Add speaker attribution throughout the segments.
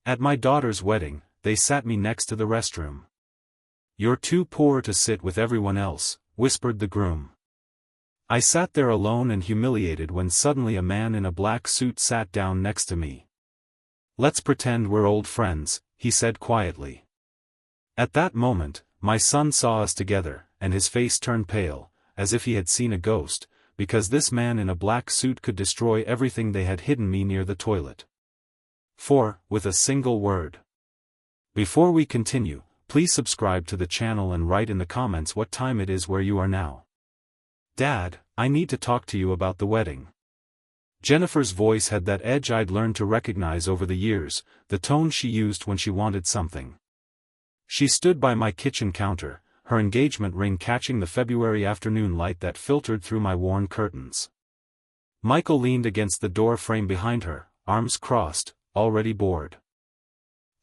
Speaker 1: At my daughter's wedding, they sat me next to the restroom. "You're too poor to sit with everyone else," whispered the groom. I sat there alone and humiliated when suddenly a man in a black suit sat down next to me. "Let's pretend we're old friends," he said quietly. At that moment, my son saw us together, and his face turned pale, as if he had seen a ghost, because this man in a black suit could destroy everything they had hidden me near the toilet. With a single word. Before we continue, please subscribe to the channel and write in the comments what time it is where you are now. "Dad, I need to talk to you about the wedding." Jennifer's voice had that edge I'd learned to recognize over the years, the tone she used when she wanted something. She stood by my kitchen counter, her engagement ring catching the February afternoon light that filtered through my worn curtains. Michael leaned against the door frame behind her, arms crossed, already bored.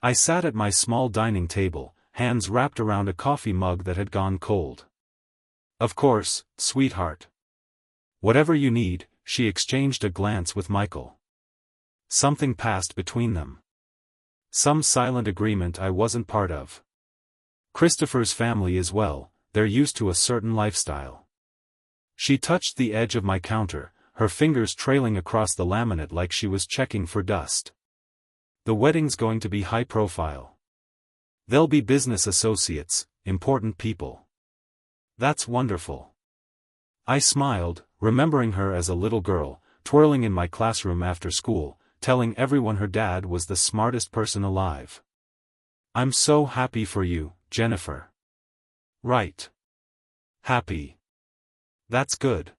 Speaker 1: I sat at my small dining table, hands wrapped around a coffee mug that had gone cold. "Of course, sweetheart. Whatever you need," she exchanged a glance with Michael. Something passed between them. Some silent agreement I wasn't part of. Christopher's family is well, they're used to a certain lifestyle. She touched the edge of my counter, her fingers trailing across the laminate like she was checking for dust. "The wedding's going to be high profile. They'll be business associates, important people." "That's wonderful." I smiled, remembering her as a little girl, twirling in my classroom after school, telling everyone her dad was the smartest person alive. "I'm so happy for you, Jennifer." "Right. Happy. That's good."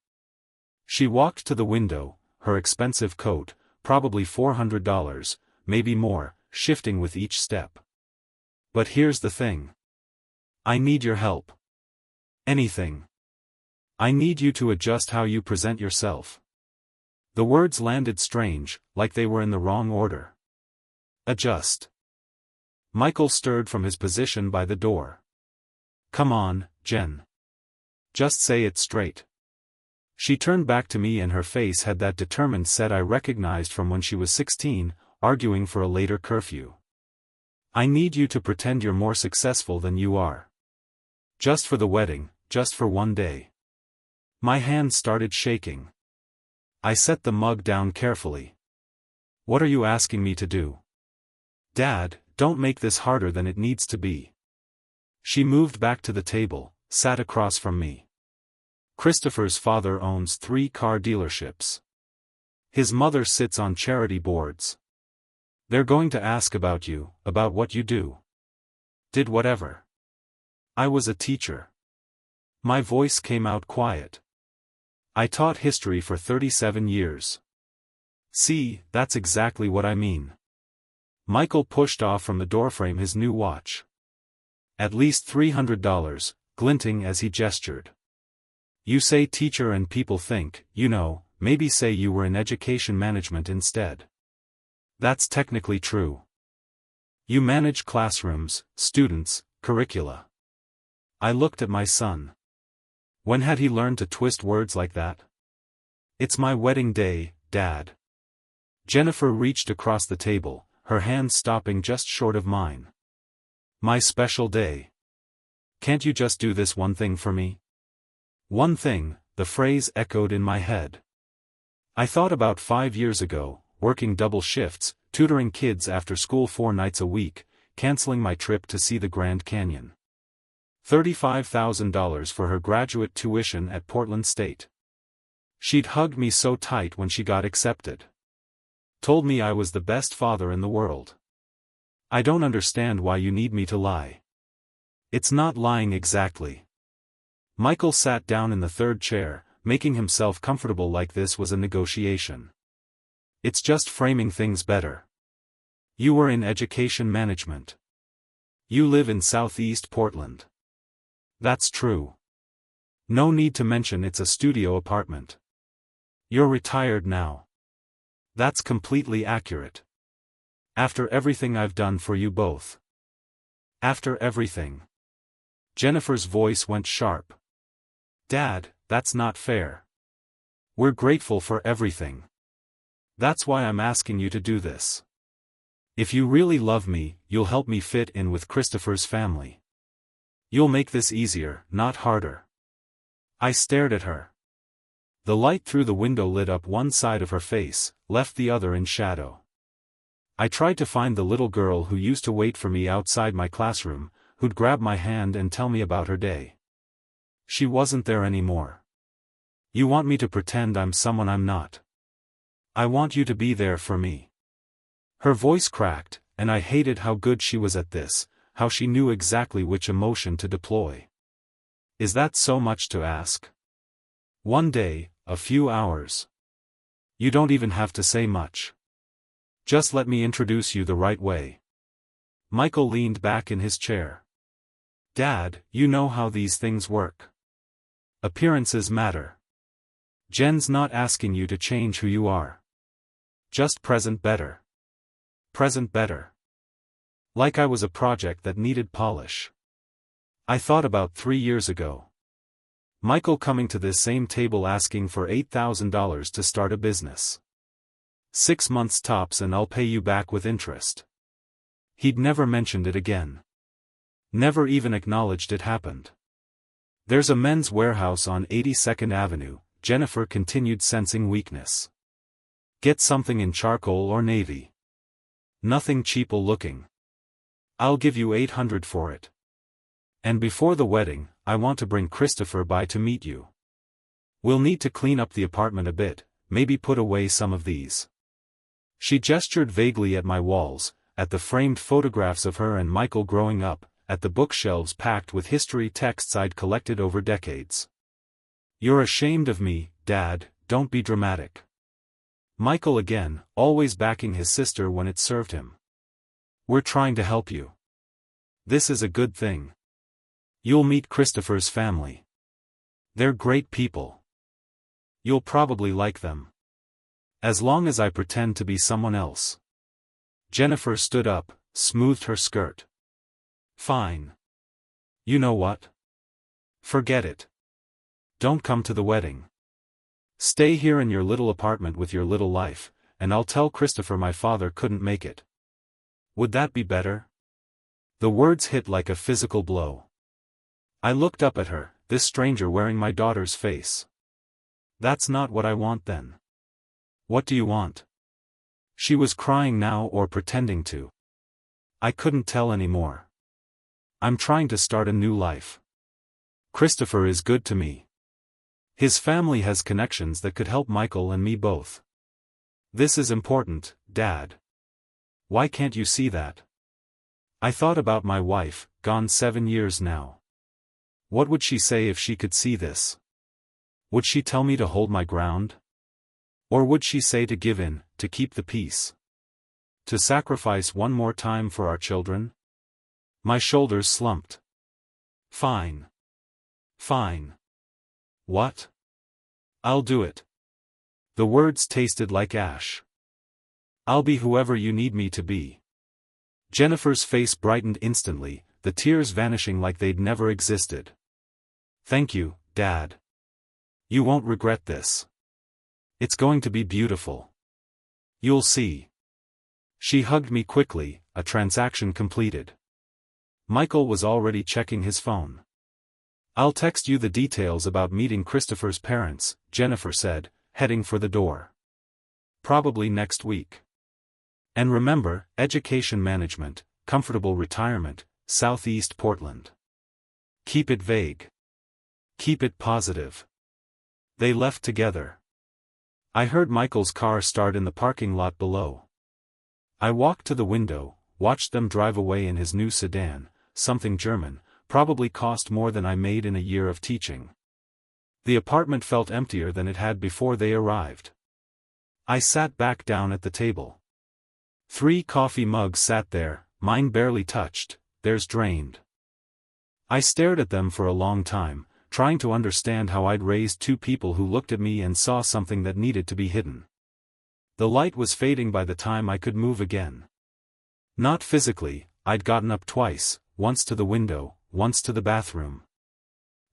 Speaker 1: She walked to the window, her expensive coat, probably $400, maybe more, shifting with each step. "But here's the thing. I need your help. Anything. I need you to adjust how you present yourself." The words landed strange, like they were in the wrong order. "Adjust." Michael stirred from his position by the door. "Come on, Jen. Just say it straight." She turned back to me and her face had that determined set I recognized from when she was 16, arguing for a later curfew. "I need you to pretend you're more successful than you are. Just for the wedding, just for one day." My hands started shaking. I set the mug down carefully. "What are you asking me to do?" "Dad, don't make this harder than it needs to be." She moved back to the table, sat across from me. "Christopher's father owns 3 car dealerships. His mother sits on charity boards. They're going to ask about you, about what you do." "Did whatever." "I was a teacher." My voice came out quiet. "I taught history for 37 years. See, that's exactly what I mean." Michael pushed off from the doorframe his new watch. "At least $300, glinting as he gestured. You say teacher and people think, maybe say you were in education management instead. That's technically true. You manage classrooms, students, curricula." I looked at my son. When had he learned to twist words like that? "It's my wedding day, Dad." Jennifer reached across the table, her hand stopping just short of mine. "My special day. Can't you just do this one thing for me?" One thing, the phrase echoed in my head. I thought about 5 years ago, working double shifts, tutoring kids after school 4 nights a week, canceling my trip to see the Grand Canyon. $35,000 for her graduate tuition at Portland State. She'd hugged me so tight when she got accepted. Told me I was the best father in the world. "I don't understand why you need me to lie." "It's not lying exactly." Michael sat down in the third chair, making himself comfortable like this was a negotiation. "It's just framing things better. You were in education management. You live in Southeast Portland." "That's true. No need to mention it's a studio apartment. You're retired now." "That's completely accurate. After everything I've done for you both." "After everything." Jennifer's voice went sharp. "Dad, that's not fair. We're grateful for everything. That's why I'm asking you to do this." If you really love me, you'll help me fit in with Christopher's family. You'll make this easier, not harder. I stared at her. The light through the window lit up one side of her face, left the other in shadow. I tried to find the little girl who used to wait for me outside my classroom, who'd grab my hand and tell me about her day. She wasn't there anymore. You want me to pretend I'm someone I'm not. I want you to be there for me. Her voice cracked, and I hated how good she was at this, how she knew exactly which emotion to deploy. Is that so much to ask? One day, a few hours. You don't even have to say much. Just let me introduce you the right way. Michael leaned back in his chair. Dad, you know how these things work. Appearances matter. Jen's not asking you to change who you are. Just present better. Present better. Like I was a project that needed polish. I thought about 3 years ago. Michael coming to this same table asking for $8,000 to start a business. 6 months tops and I'll pay you back with interest. He'd never mentioned it again. Never even acknowledged it happened. There's a men's warehouse on 82nd Avenue, Jennifer continued, sensing weakness. Get something in charcoal or navy. Nothing cheapo looking. I'll give you $800 for it. And before the wedding, I want to bring Christopher by to meet you. We'll need to clean up the apartment a bit, maybe put away some of these. She gestured vaguely at my walls, at the framed photographs of her and Michael growing up, at the bookshelves packed with history texts I'd collected over decades. You're ashamed of me, Dad, don't be dramatic. Michael again, always backing his sister when it served him. We're trying to help you. This is a good thing. You'll meet Christopher's family. They're great people. You'll probably like them. As long as I pretend to be someone else. Jennifer stood up, smoothed her skirt. Fine. You know what? Forget it. Don't come to the wedding. Stay here in your little apartment with your little life, and I'll tell Christopher my father couldn't make it. Would that be better? The words hit like a physical blow. I looked up at her, this stranger wearing my daughter's face. That's not what I want then. What do you want? She was crying now or pretending to. I couldn't tell anymore. I'm trying to start a new life. Christopher is good to me. His family has connections that could help Michael and me both. This is important, Dad. Why can't you see that? I thought about my wife, gone 7 years now. What would she say if she could see this? Would she tell me to hold my ground? Or would she say to give in, to keep the peace? To sacrifice one more time for our children? My shoulders slumped. Fine. Fine. What? I'll do it. The words tasted like ash. I'll be whoever you need me to be. Jennifer's face brightened instantly, the tears vanishing like they'd never existed. Thank you, Dad. You won't regret this. It's going to be beautiful. You'll see. She hugged me quickly, a transaction completed. Michael was already checking his phone. I'll text you the details about meeting Christopher's parents, Jennifer said, heading for the door. Probably next week. And remember, education management, comfortable retirement, Southeast Portland. Keep it vague. Keep it positive. They left together. I heard Michael's car start in the parking lot below. I walked to the window, watched them drive away in his new sedan, something German, probably cost more than I made in a year of teaching. The apartment felt emptier than it had before they arrived. I sat back down at the table. 3 coffee mugs sat there, mine barely touched, theirs drained. I stared at them for a long time, trying to understand how I'd raised 2 people who looked at me and saw something that needed to be hidden. The light was fading by the time I could move again. Not physically, I'd gotten up twice, once to the window, once to the bathroom.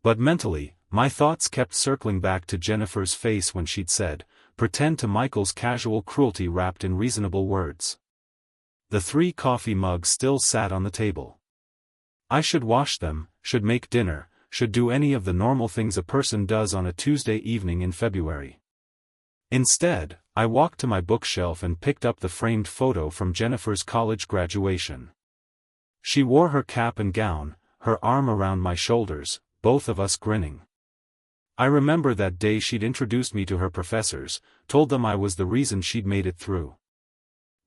Speaker 1: But mentally, my thoughts kept circling back to Jennifer's face when she'd said, pretend, to Michael's casual cruelty wrapped in reasonable words. The 3 coffee mugs still sat on the table. I should wash them, should make dinner, should do any of the normal things a person does on a Tuesday evening in February. Instead, I walked to my bookshelf and picked up the framed photo from Jennifer's college graduation. She wore her cap and gown, her arm around my shoulders, both of us grinning. I remember that day she'd introduced me to her professors, told them I was the reason she'd made it through.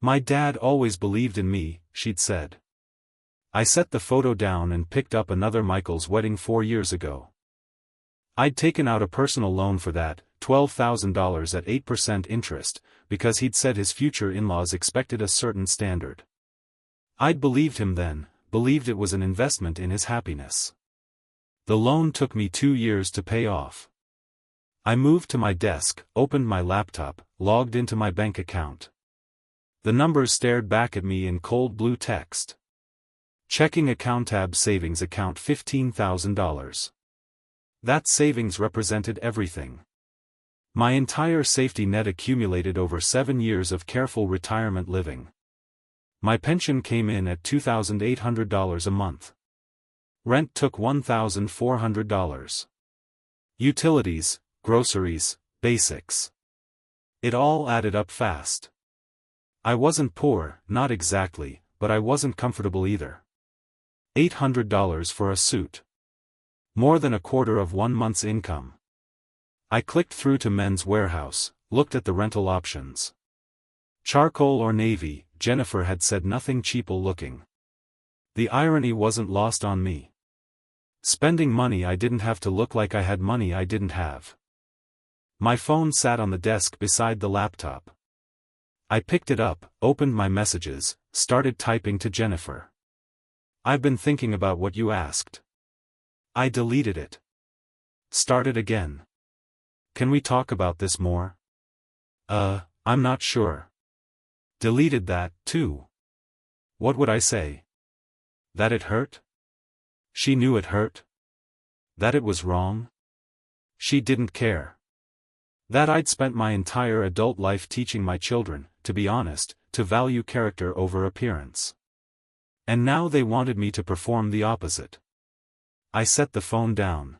Speaker 1: "My dad always believed in me," she'd said. I set the photo down and picked up another Michael's wedding 4 years ago. I'd taken out a personal loan for that, $12,000 at 8% interest, because he'd said his future in-laws expected a certain standard. I'd believed him then, believed it was an investment in his happiness. The loan took me 2 years to pay off. I moved to my desk, opened my laptop, logged into my bank account. The numbers stared back at me in cold blue text. Checking account tab, savings account $15,000. That savings represented everything. My entire safety net accumulated over 7 years of careful retirement living. My pension came in at $2,800 a month. Rent took $1,400. Utilities, groceries, basics. It all added up fast. I wasn't poor, not exactly, but I wasn't comfortable either. $800 for a suit. More than a quarter of 1 month's income. I clicked through to Men's Warehouse, looked at the rental options. Charcoal or navy, Jennifer had said nothing cheapo looking. The irony wasn't lost on me. Spending money I didn't have to look like I had money I didn't have. My phone sat on the desk beside the laptop. I picked it up, opened my messages, started typing to Jennifer. "I've been thinking about what you asked." I deleted it. Started again. "Can we talk about this more?" I'm not sure." Deleted that, too. What would I say? That it hurt? She knew it hurt? That it was wrong? She didn't care. That I'd spent my entire adult life teaching my children, to be honest, to value character over appearance. And now they wanted me to perform the opposite. I set the phone down.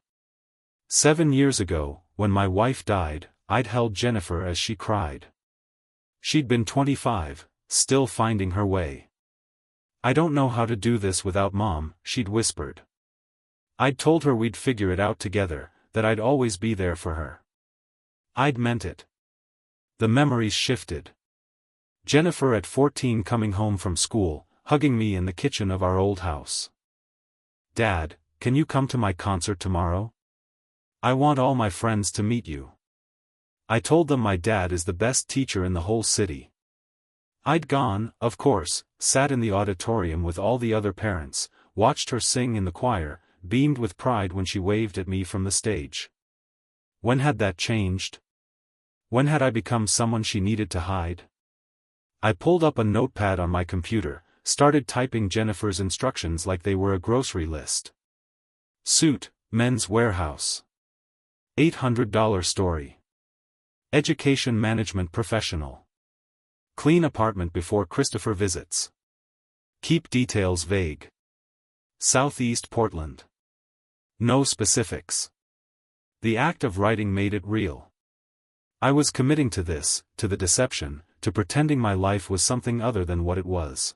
Speaker 1: 7 years ago, when my wife died, I'd held Jennifer as she cried. She'd been 25, still finding her way. "I don't know how to do this without Mom," she'd whispered. I'd told her we'd figure it out together, that I'd always be there for her. I'd meant it. The memories shifted. Jennifer at 14 coming home from school, hugging me in the kitchen of our old house. "Dad, can you come to my concert tomorrow? I want all my friends to meet you." I told them my dad is the best teacher in the whole city. I'd gone, of course, sat in the auditorium with all the other parents, watched her sing in the choir, beamed with pride when she waved at me from the stage. When had that changed? When had I become someone she needed to hide? I pulled up a notepad on my computer, started typing Jennifer's instructions like they were a grocery list. Suit, Men's Warehouse. $800 story. Education management professional. Clean apartment before Christopher visits. Keep details vague. Southeast Portland. No specifics. The act of writing made it real. I was committing to this, to the deception, to pretending my life was something other than what it was.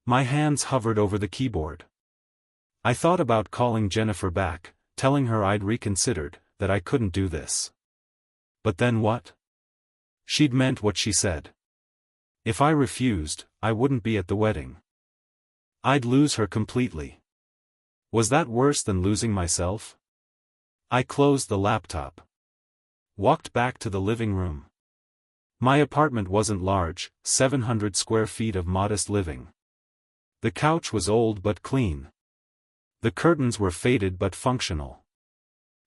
Speaker 1: My hands hovered over the keyboard. I thought about calling Jennifer back, telling her I'd reconsidered, that I couldn't do this. But then what? She'd meant what she said. If I refused, I wouldn't be at the wedding. I'd lose her completely. Was that worse than losing myself? I closed the laptop. Walked back to the living room. My apartment wasn't large, 700 square feet of modest living. The couch was old but clean. The curtains were faded but functional.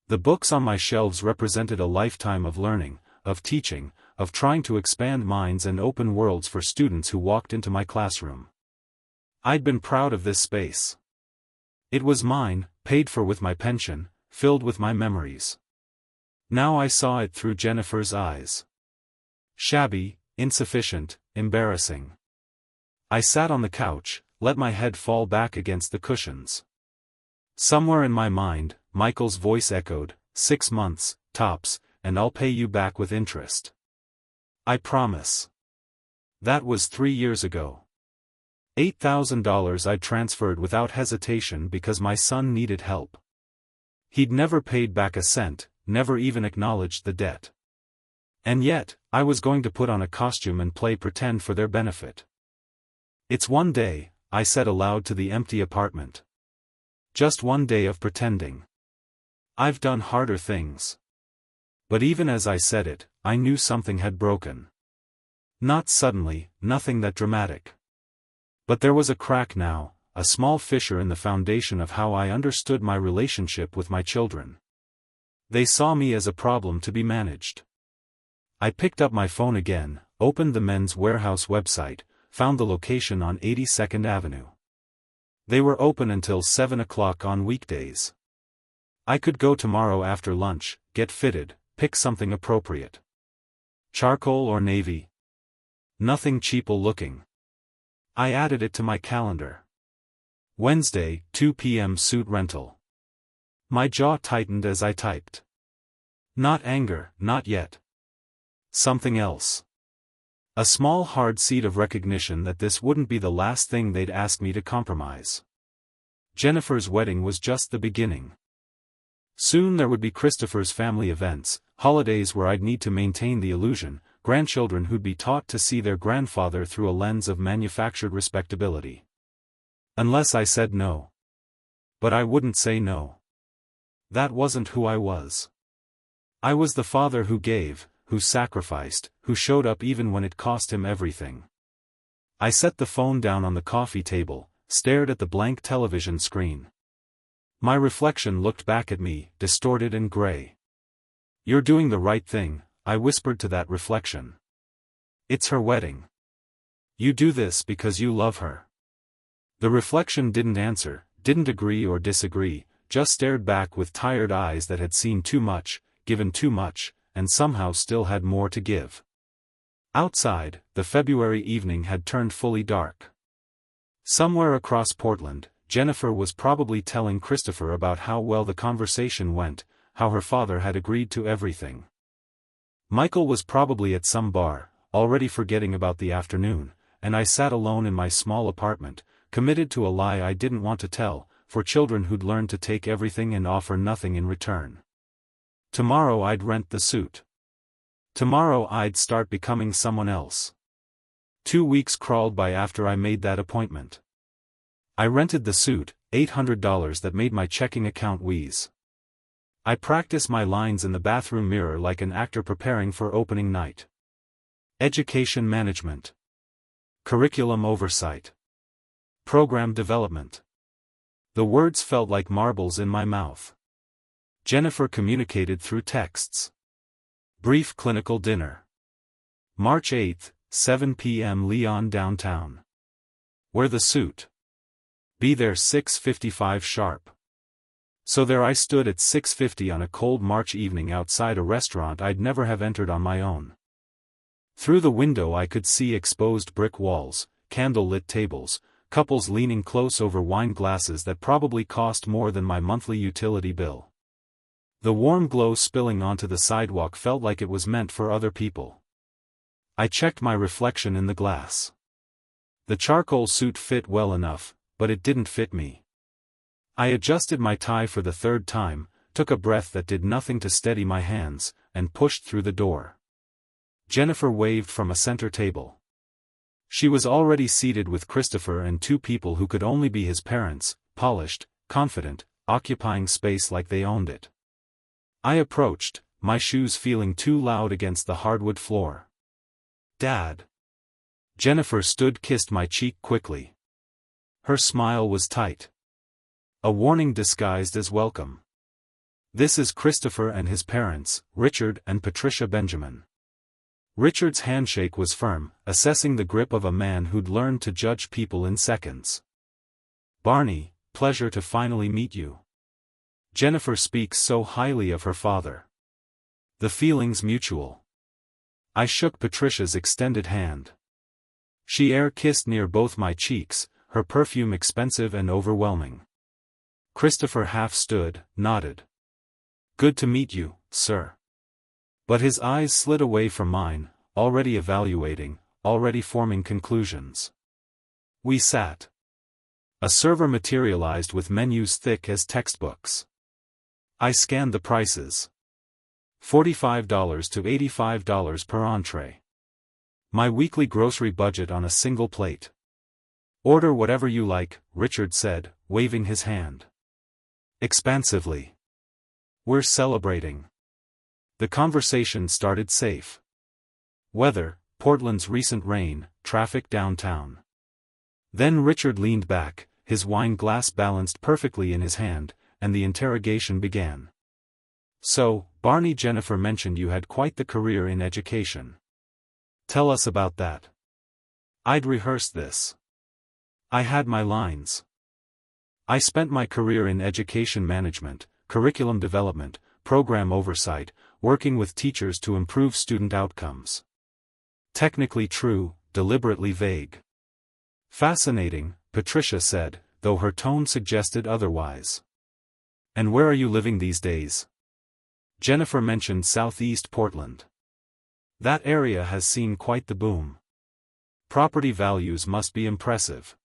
Speaker 1: The books on my shelves represented a lifetime of learning, of teaching, of trying to expand minds and open worlds for students who walked into my classroom. I'd been proud of this space. It was mine, paid for with my pension, filled with my memories. Now I saw it through Jennifer's eyes. Shabby, insufficient, embarrassing. I sat on the couch, let my head fall back against the cushions. Somewhere in my mind, Michael's voice echoed, 6 months, tops, and I'll pay you back with interest. I promise. That was 3 years ago. $8,000 I'd transferred without hesitation because my son needed help. He'd never paid back a cent, never even acknowledged the debt. And yet, I was going to put on a costume and play pretend for their benefit. It's one day, I said aloud to the empty apartment. Just one day of pretending. I've done harder things. But even as I said it, I knew something had broken. Not suddenly, nothing that dramatic. But there was a crack now, a small fissure in the foundation of how I understood my relationship with my children. They saw me as a problem to be managed. I picked up my phone again, opened the Men's Warehouse website, found the location on 82nd Avenue. They were open until 7 o'clock on weekdays. I could go tomorrow after lunch, get fitted, pick something appropriate. Charcoal or navy? Nothing cheapo looking. I added it to my calendar. Wednesday, 2 p.m. suit rental. My jaw tightened as I typed. Not anger, not yet. Something else. A small hard seed of recognition that this wouldn't be the last thing they'd ask me to compromise. Jennifer's wedding was just the beginning. Soon there would be Christopher's family events, holidays where I'd need to maintain the illusion, grandchildren who'd be taught to see their grandfather through a lens of manufactured respectability. Unless I said no. But I wouldn't say no. That wasn't who I was. I was the father who gave, who sacrificed, who showed up even when it cost him everything. I set the phone down on the coffee table, stared at the blank television screen. My reflection looked back at me, distorted and gray. "You're doing the right thing," I whispered to that reflection. "It's her wedding. You do this because you love her." The reflection didn't answer, didn't agree or disagree, just stared back with tired eyes that had seen too much, given too much, and somehow still had more to give. Outside, the February evening had turned fully dark. Somewhere across Portland, Jennifer was probably telling Christopher about how well the conversation went, how her father had agreed to everything. Michael was probably at some bar, already forgetting about the afternoon, and I sat alone in my small apartment, committed to a lie I didn't want to tell, for children who'd learned to take everything and offer nothing in return. Tomorrow I'd rent the suit. Tomorrow I'd start becoming someone else. 2 weeks crawled by after I made that appointment. I rented the suit, $800 that made my checking account wheeze. I practiced my lines in the bathroom mirror like an actor preparing for opening night. Education management. Curriculum oversight. Program development. The words felt like marbles in my mouth. Jennifer communicated through texts. Brief clinical dinner. March 8, 7 p.m. Leon downtown. Wear the suit. Be there 6:55 sharp. So there I stood at 6:50 on a cold March evening outside a restaurant I'd never have entered on my own. Through the window I could see exposed brick walls, candle-lit tables, couples leaning close over wine glasses that probably cost more than my monthly utility bill. The warm glow spilling onto the sidewalk felt like it was meant for other people. I checked my reflection in the glass. The charcoal suit fit well enough, but it didn't fit me. I adjusted my tie for the third time, took a breath that did nothing to steady my hands, and pushed through the door. Jennifer waved from a center table. She was already seated with Christopher and 2 people who could only be his parents, polished, confident, occupying space like they owned it. I approached, my shoes feeling too loud against the hardwood floor. "Dad." Jennifer stood, kissed my cheek quickly. Her smile was tight. A warning disguised as welcome. "This is Christopher and his parents, Richard and Patricia Benjamin." Richard's handshake was firm, assessing the grip of a man who'd learned to judge people in seconds. "Barney, pleasure to finally meet you. Jennifer speaks so highly of her father. The feeling's mutual." I shook Patricia's extended hand. She air-kissed near both my cheeks, her perfume expensive and overwhelming. Christopher half stood, nodded. "Good to meet you, sir." But his eyes slid away from mine, already evaluating, already forming conclusions. We sat. A server materialized with menus thick as textbooks. I scanned the prices. $45 to $85 per entree. My weekly grocery budget on a single plate. "Order whatever you like," Richard said, waving his hand expansively. "We're celebrating." The conversation started safe. Weather, Portland's recent rain, traffic downtown. Then Richard leaned back, his wine glass balanced perfectly in his hand, and the interrogation began. "So, Barney, Jennifer mentioned you had quite the career in education. Tell us about that." I'd rehearsed this. I had my lines. "I spent my career in education management, curriculum development, program oversight, working with teachers to improve student outcomes." Technically true, deliberately vague. "Fascinating," Patricia said, though her tone suggested otherwise. "And where are you living these days?" Jennifer mentioned Southeast Portland. "That area has seen quite the boom. Property values must be impressive."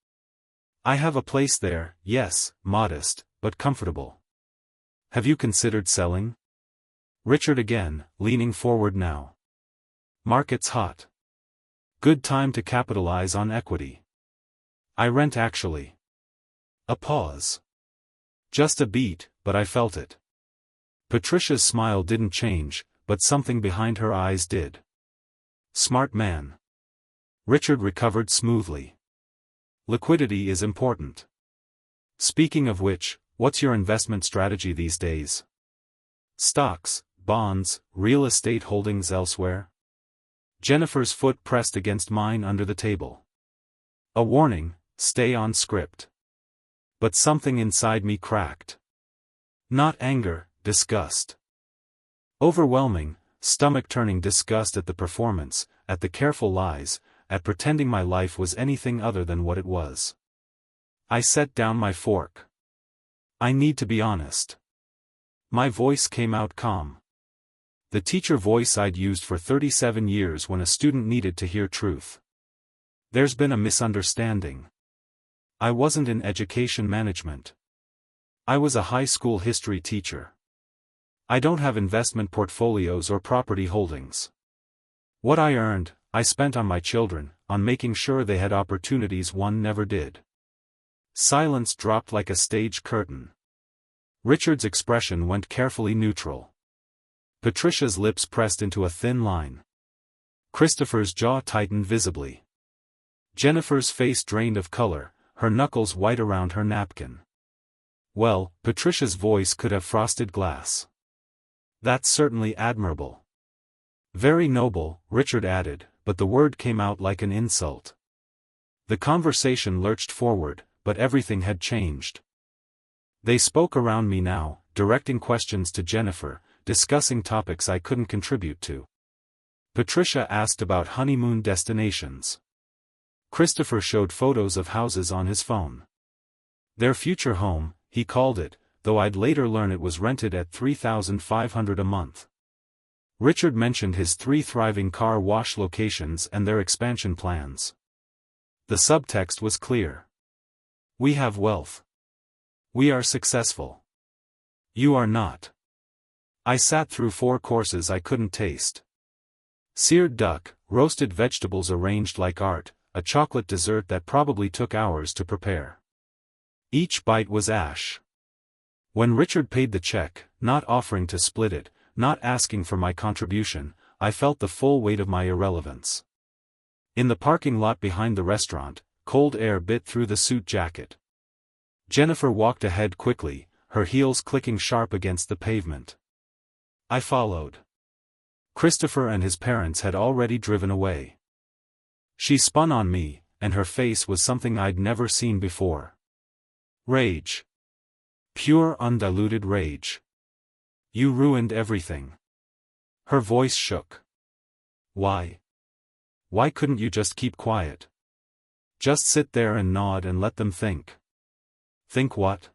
Speaker 1: "I have a place there, yes, modest, but comfortable." "Have you considered selling?" Richard again, leaning forward now. "Market's hot. Good time to capitalize on equity." "I rent actually." A pause. Just a beat, but I felt it. Patricia's smile didn't change, but something behind her eyes did. "Smart man." Richard recovered smoothly. "Liquidity is important. Speaking of which, what's your investment strategy these days? Stocks, bonds, real estate holdings elsewhere?" Jennifer's foot pressed against mine under the table. A warning, stay on script. But something inside me cracked. Not anger, disgust. Overwhelming, stomach-turning disgust at the performance, at the careful lies, at pretending my life was anything other than what it was. I set down my fork. "I need to be honest." My voice came out calm. The teacher voice I'd used for 37 years when a student needed to hear truth. "There's been a misunderstanding. I wasn't in education management. I was a high school history teacher. I don't have investment portfolios or property holdings. What I earned, I spent on my children, on making sure they had opportunities one never did." Silence dropped like a stage curtain. Richard's expression went carefully neutral. Patricia's lips pressed into a thin line. Christopher's jaw tightened visibly. Jennifer's face drained of color, her knuckles white around her napkin. "Well," Patricia's voice could have frosted glass. "That's certainly admirable." "Very noble," Richard added, but the word came out like an insult. The conversation lurched forward, but everything had changed. They spoke around me now, directing questions to Jennifer, discussing topics I couldn't contribute to. Patricia asked about honeymoon destinations. Christopher showed photos of houses on his phone. Their future home, he called it, though I'd later learn it was rented at $3,500 a month. Richard mentioned his 3 thriving car wash locations and their expansion plans. The subtext was clear. "We have wealth. We are successful. You are not." I sat through 4 courses I couldn't taste. Seared duck, roasted vegetables arranged like art, a chocolate dessert that probably took hours to prepare. Each bite was ash. When Richard paid the check, not offering to split it, not asking for my contribution, I felt the full weight of my irrelevance. In the parking lot behind the restaurant, cold air bit through the suit jacket. Jennifer walked ahead quickly, her heels clicking sharp against the pavement. I followed. Christopher and his parents had already driven away. She spun on me, and her face was something I'd never seen before. Rage. Pure undiluted rage. "You ruined everything." Her voice shook. "Why? Why couldn't you just keep quiet?" Just sit there and nod and let them think. Think what?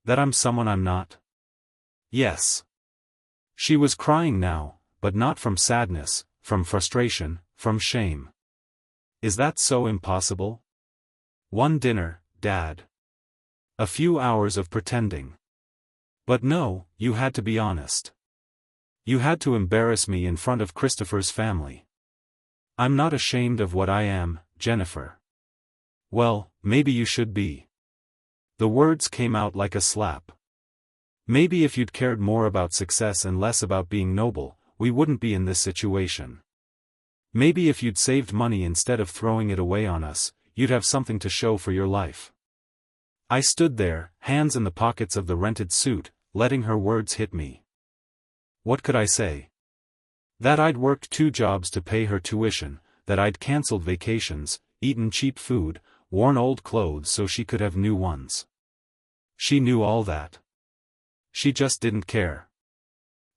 Speaker 1: That I'm someone I'm not? Yes. She was crying now, but not from sadness, from frustration, from shame. Is that so impossible? One dinner, Dad. A few hours of pretending. But no, you had to be honest. You had to embarrass me in front of Christopher's family. I'm not ashamed of what I am, Jennifer. Well, maybe you should be. The words came out like a slap. Maybe if you'd cared more about success and less about being noble, we wouldn't be in this situation. Maybe if you'd saved money instead of throwing it away on us, you'd have something to show for your life. I stood there, hands in the pockets of the rented suit, letting her words hit me. What could I say? That I'd worked 2 jobs to pay her tuition, that I'd cancelled vacations, eaten cheap food, worn old clothes so she could have new ones. She knew all that. She just didn't care.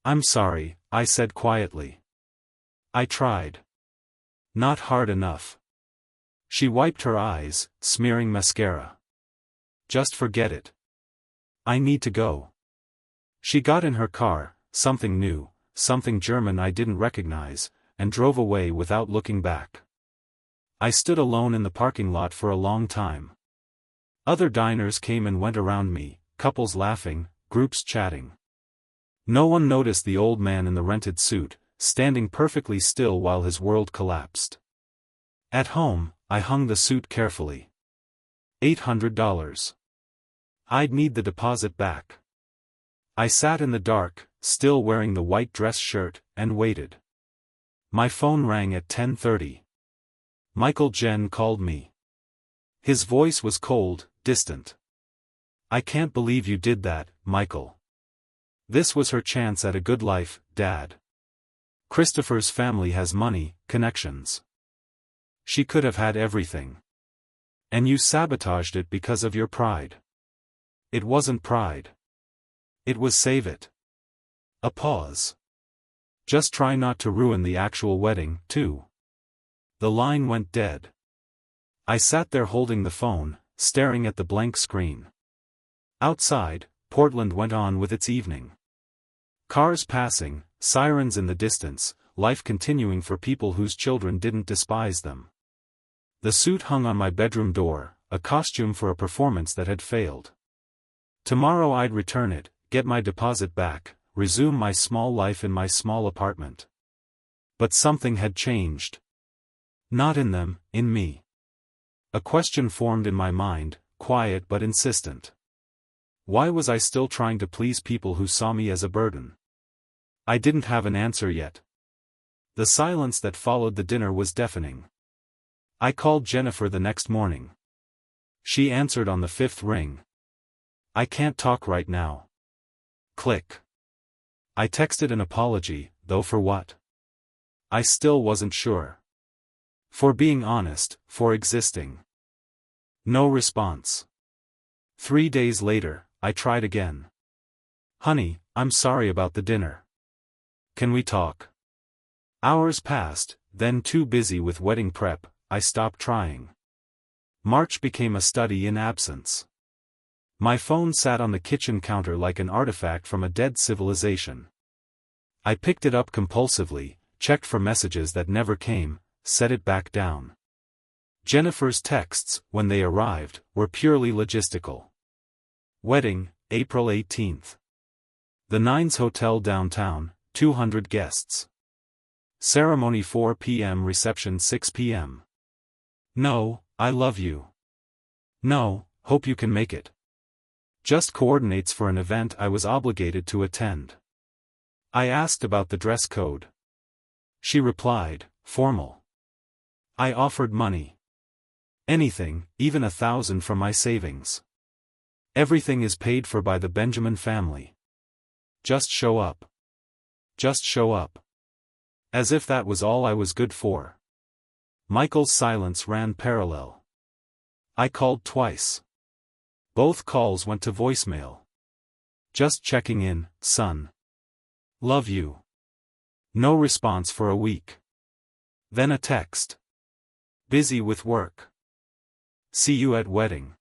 Speaker 1: I'm sorry, I said quietly. I tried. Not hard enough. She wiped her eyes, smearing mascara. Just forget it. I need to go. She got in her car, something new, something German I didn't recognize, and drove away without looking back. I stood alone in the parking lot for a long time. Other diners came and went around me, couples laughing, groups chatting. No one noticed the old man in the rented suit, standing perfectly still while his world collapsed. At home, I hung the suit carefully. $800. I'd need the deposit back. I sat in the dark, still wearing the white dress shirt, and waited. My phone rang at 10:30. Michael Jen called me. His voice was cold, distant. I can't believe you did that, Michael. This was her chance at a good life, Dad. Christopher's family has money, connections. She could have had everything. And you sabotaged it because of your pride. It wasn't pride. It was save it. A pause. Just try not to ruin the actual wedding, too. The line went dead. I sat there holding the phone, staring at the blank screen. Outside, Portland went on with its evening. Cars passing, sirens in the distance, life continuing for people whose children didn't despise them. The suit hung on my bedroom door, a costume for a performance that had failed. Tomorrow I'd return it, get my deposit back, resume my small life in my small apartment. But something had changed. Not in them, in me. A question formed in my mind, quiet but insistent. Why was I still trying to please people who saw me as a burden? I didn't have an answer yet. The silence that followed the dinner was deafening. I called Jennifer the next morning. She answered on the 5th ring. I can't talk right now. Click. I texted an apology, though for what? I still wasn't sure. For being honest, for existing. No response. 3 days later, I tried again. Honey, I'm sorry about the dinner. Can we talk? Hours passed, then too busy with wedding prep, I stopped trying. March became a study in absence. My phone sat on the kitchen counter like an artifact from a dead civilization. I picked it up compulsively, checked for messages that never came, set it back down. Jennifer's texts, when they arrived, were purely logistical. Wedding, April 18th. The Nines Hotel downtown, 200 guests. Ceremony 4 p.m. Reception 6 p.m. No, I love you. No, hope you can make it. Just coordinates for an event I was obligated to attend. I asked about the dress code. She replied, formal. I offered money. Anything, even $1,000 from my savings. Everything is paid for by the Benjamin family. Just show up. Just show up. As if that was all I was good for. Michael's silence ran parallel. I called twice. Both calls went to voicemail. Just checking in, son. Love you. No response for a week. Then a text. Busy with work. See you at wedding.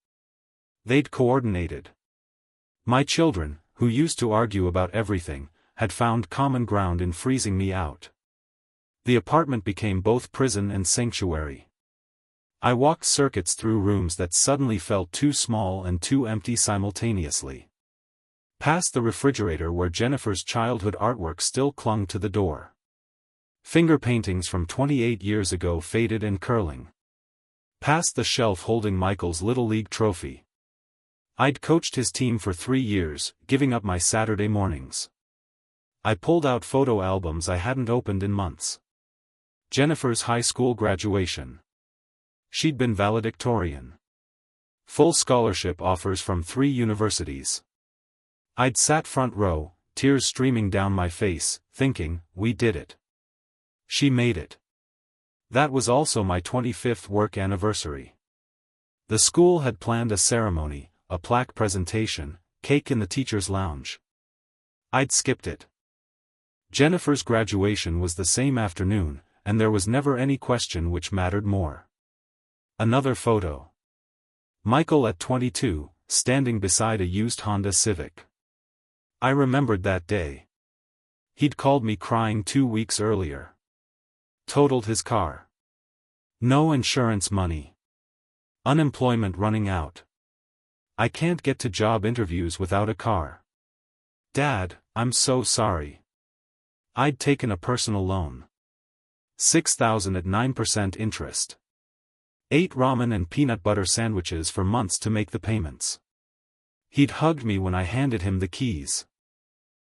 Speaker 1: They'd coordinated. My children, who used to argue about everything, had found common ground in freezing me out. The apartment became both prison and sanctuary. I walked circuits through rooms that suddenly felt too small and too empty simultaneously. Past the refrigerator where Jennifer's childhood artwork still clung to the door. Finger paintings from 28 years ago faded and curling. Past the shelf holding Michael's Little League trophy. I'd coached his team for 3 years, giving up my Saturday mornings. I pulled out photo albums I hadn't opened in months. Jennifer's high school graduation. She'd been valedictorian. Full scholarship offers from 3 universities. I'd sat front row, tears streaming down my face, thinking, we did it. She made it. That was also my 25th work anniversary. The school had planned a ceremony, a plaque presentation, cake in the teacher's lounge. I'd skipped it. Jennifer's graduation was the same afternoon, and there was never any question which mattered more. Another photo. Michael at 22, standing beside a used Honda Civic. I remembered that day. He'd called me crying 2 weeks earlier. Totaled his car. No insurance money. Unemployment running out. I can't get to job interviews without a car. Dad, I'm so sorry. I'd taken a personal loan. $6,000 at 9% interest. 8 ramen and peanut butter sandwiches for months to make the payments. He'd hugged me when I handed him the keys.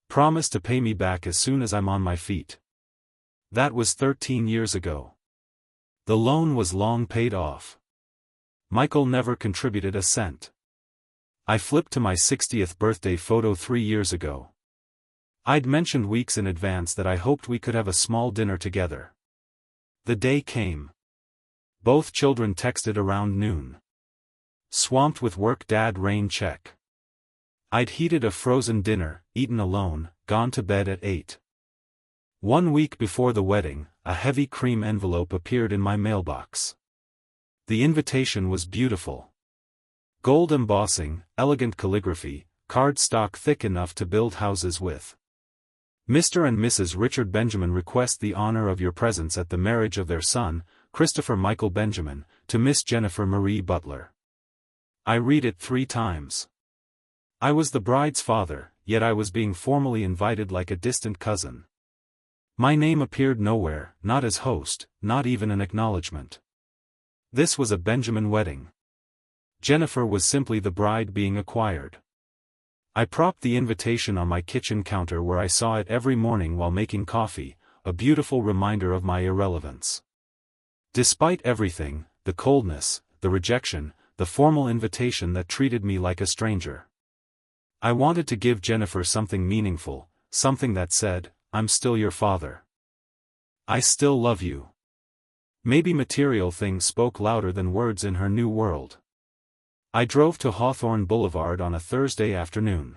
Speaker 1: Promised to pay me back as soon as I'm on my feet. That was 13 years ago. The loan was long paid off. Michael never contributed a cent. I flipped to my 60th birthday photo 3 years ago. I'd mentioned weeks in advance that I hoped we could have a small dinner together. The day came. Both children texted around noon. Swamped with work, Dad, rain check. I'd heated a frozen dinner, eaten alone, gone to bed at 8. 1 week before the wedding, a heavy cream envelope appeared in my mailbox. The invitation was beautiful. Gold embossing, elegant calligraphy, cardstock thick enough to build houses with. Mr. and Mrs. Richard Benjamin request the honor of your presence at the marriage of their son, Christopher Michael Benjamin, to Miss Jennifer Marie Butler. I read it 3 times. I was the bride's father, yet I was being formally invited like a distant cousin. My name appeared nowhere, not as host, not even an acknowledgement. This was a Benjamin wedding. Jennifer was simply the bride being acquired. I propped the invitation on my kitchen counter where I saw it every morning while making coffee, a beautiful reminder of my irrelevance. Despite everything, the coldness, the rejection, the formal invitation that treated me like a stranger. I wanted to give Jennifer something meaningful, something that said, I'm still your father. I still love you. Maybe material things spoke louder than words in her new world. I drove to Hawthorne Boulevard on a Thursday afternoon.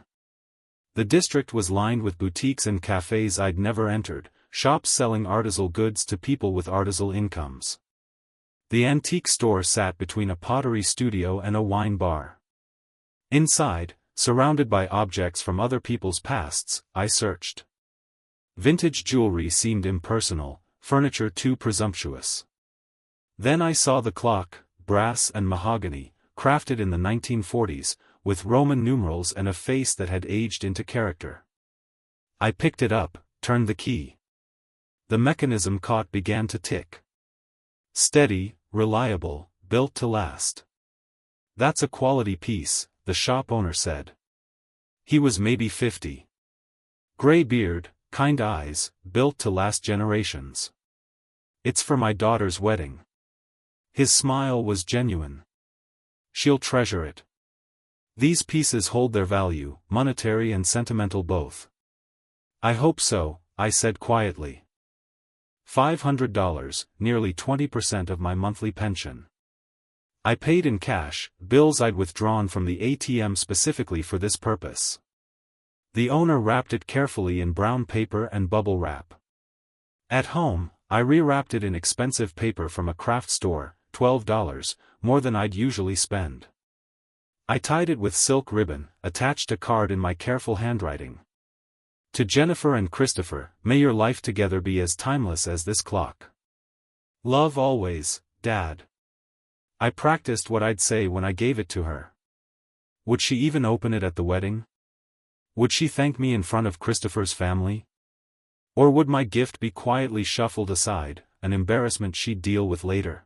Speaker 1: The district was lined with boutiques and cafes I'd never entered, shops selling artisanal goods to people with artisanal incomes. The antique store sat between a pottery studio and a wine bar. Inside, surrounded by objects from other people's pasts, I searched. Vintage jewelry seemed impersonal, furniture too presumptuous. Then I saw the clock, brass and mahogany, crafted in the 1940s, with Roman numerals and a face that had aged into character. I picked it up, turned the key. The mechanism began to tick. Steady, reliable, built to last. That's a quality piece, the shop owner said. He was maybe 50. Gray beard, kind eyes, built to last generations. It's for my daughter's wedding. His smile was genuine. She'll treasure it. These pieces hold their value, monetary and sentimental both. I hope so, I said quietly. $500, nearly 20% of my monthly pension. I paid in cash, bills I'd withdrawn from the ATM specifically for this purpose. The owner wrapped it carefully in brown paper and bubble wrap. At home, I rewrapped it in expensive paper from a craft store, $12, more than I'd usually spend. I tied it with silk ribbon, attached a card in my careful handwriting. To Jennifer and Christopher, may your life together be as timeless as this clock. Love always, Dad. I practiced what I'd say when I gave it to her. Would she even open it at the wedding? Would she thank me in front of Christopher's family? Or would my gift be quietly shuffled aside, an embarrassment she'd deal with later?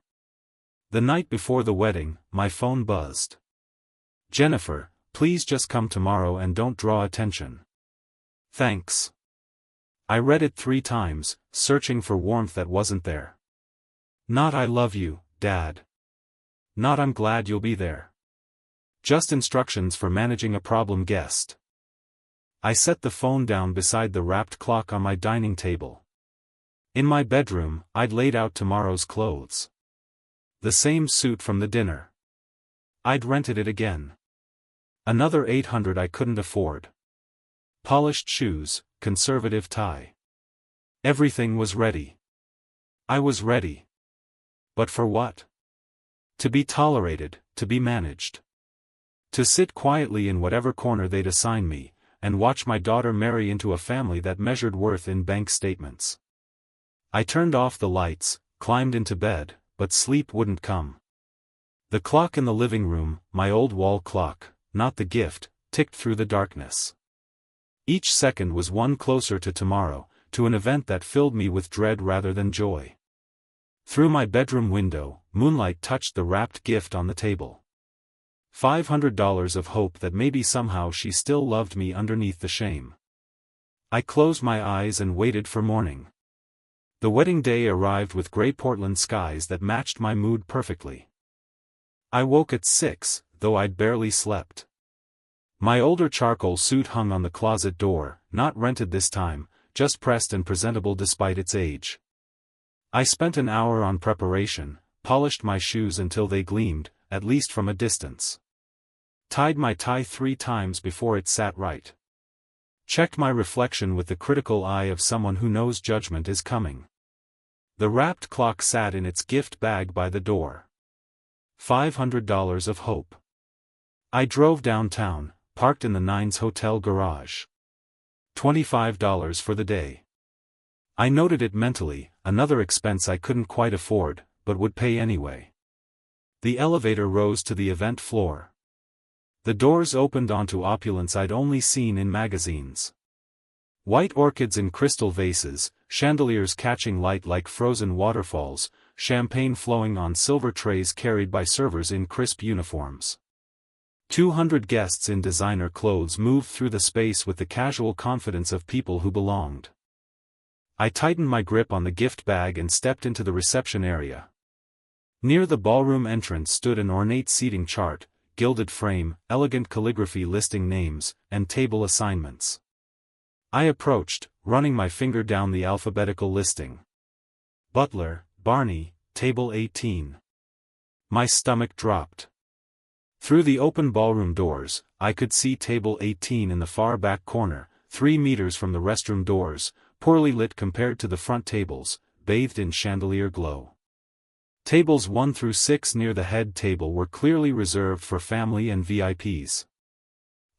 Speaker 1: The night before the wedding, my phone buzzed. Jennifer, please just come tomorrow and don't draw attention. Thanks. I read it 3 times, searching for warmth that wasn't there. Not I love you, Dad. Not I'm glad you'll be there. Just instructions for managing a problem guest. I set the phone down beside the wrapped clock on my dining table. In my bedroom, I'd laid out tomorrow's clothes. The same suit from the dinner. I'd rented it again. Another $800 I couldn't afford. Polished shoes, conservative tie. Everything was ready. I was ready. But for what? To be tolerated, to be managed. To sit quietly in whatever corner they'd assign me, and watch my daughter marry into a family that measured worth in bank statements. I turned off the lights, climbed into bed, but sleep wouldn't come. The clock in the living room, my old wall clock, not the gift, ticked through the darkness. Each second was one closer to tomorrow, to an event that filled me with dread rather than joy. Through my bedroom window, moonlight touched the wrapped gift on the table. $500 of hope that maybe somehow she still loved me underneath the shame. I closed my eyes and waited for morning. The wedding day arrived with gray Portland skies that matched my mood perfectly. I woke at 6, though I'd barely slept. My older charcoal suit hung on the closet door, not rented this time, just pressed and presentable despite its age. I spent an hour on preparation, polished my shoes until they gleamed, at least from a distance. Tied my tie 3 times before it sat right. Checked my reflection with the critical eye of someone who knows judgment is coming. The wrapped clock sat in its gift bag by the door. $500 of hope. I drove downtown, parked in the Nines Hotel garage. $25 for the day. I noted it mentally, another expense I couldn't quite afford, but would pay anyway. The elevator rose to the event floor. The doors opened onto opulence I'd only seen in magazines. White orchids in crystal vases, chandeliers catching light like frozen waterfalls, champagne flowing on silver trays carried by servers in crisp uniforms. 200 guests in designer clothes moved through the space with the casual confidence of people who belonged. I tightened my grip on the gift bag and stepped into the reception area. Near the ballroom entrance stood an ornate seating chart, gilded frame, elegant calligraphy listing names, and table assignments. I approached, running my finger down the alphabetical listing. Butler, Barney, table 18. My stomach dropped. Through the open ballroom doors, I could see table 18 in the far back corner, 3 meters from the restroom doors, poorly lit compared to the front tables, bathed in chandelier glow. Tables 1 through 6 near the head table were clearly reserved for family and VIPs.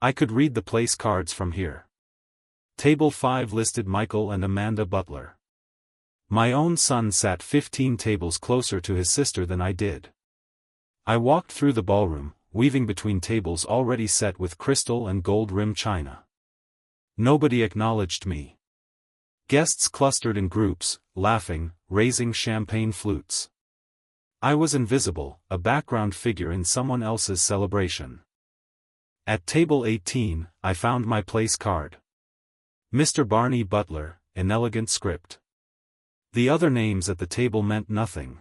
Speaker 1: I could read the place cards from here. Table 5 listed Michael and Amanda Butler. My own son sat 15 tables closer to his sister than I did. I walked through the ballroom, weaving between tables already set with crystal and gold-rimmed china. Nobody acknowledged me. Guests clustered in groups, laughing, raising champagne flutes. I was invisible, a background figure in someone else's celebration. At table 18, I found my place card. Mr. Barney Butler, in elegant script. The other names at the table meant nothing.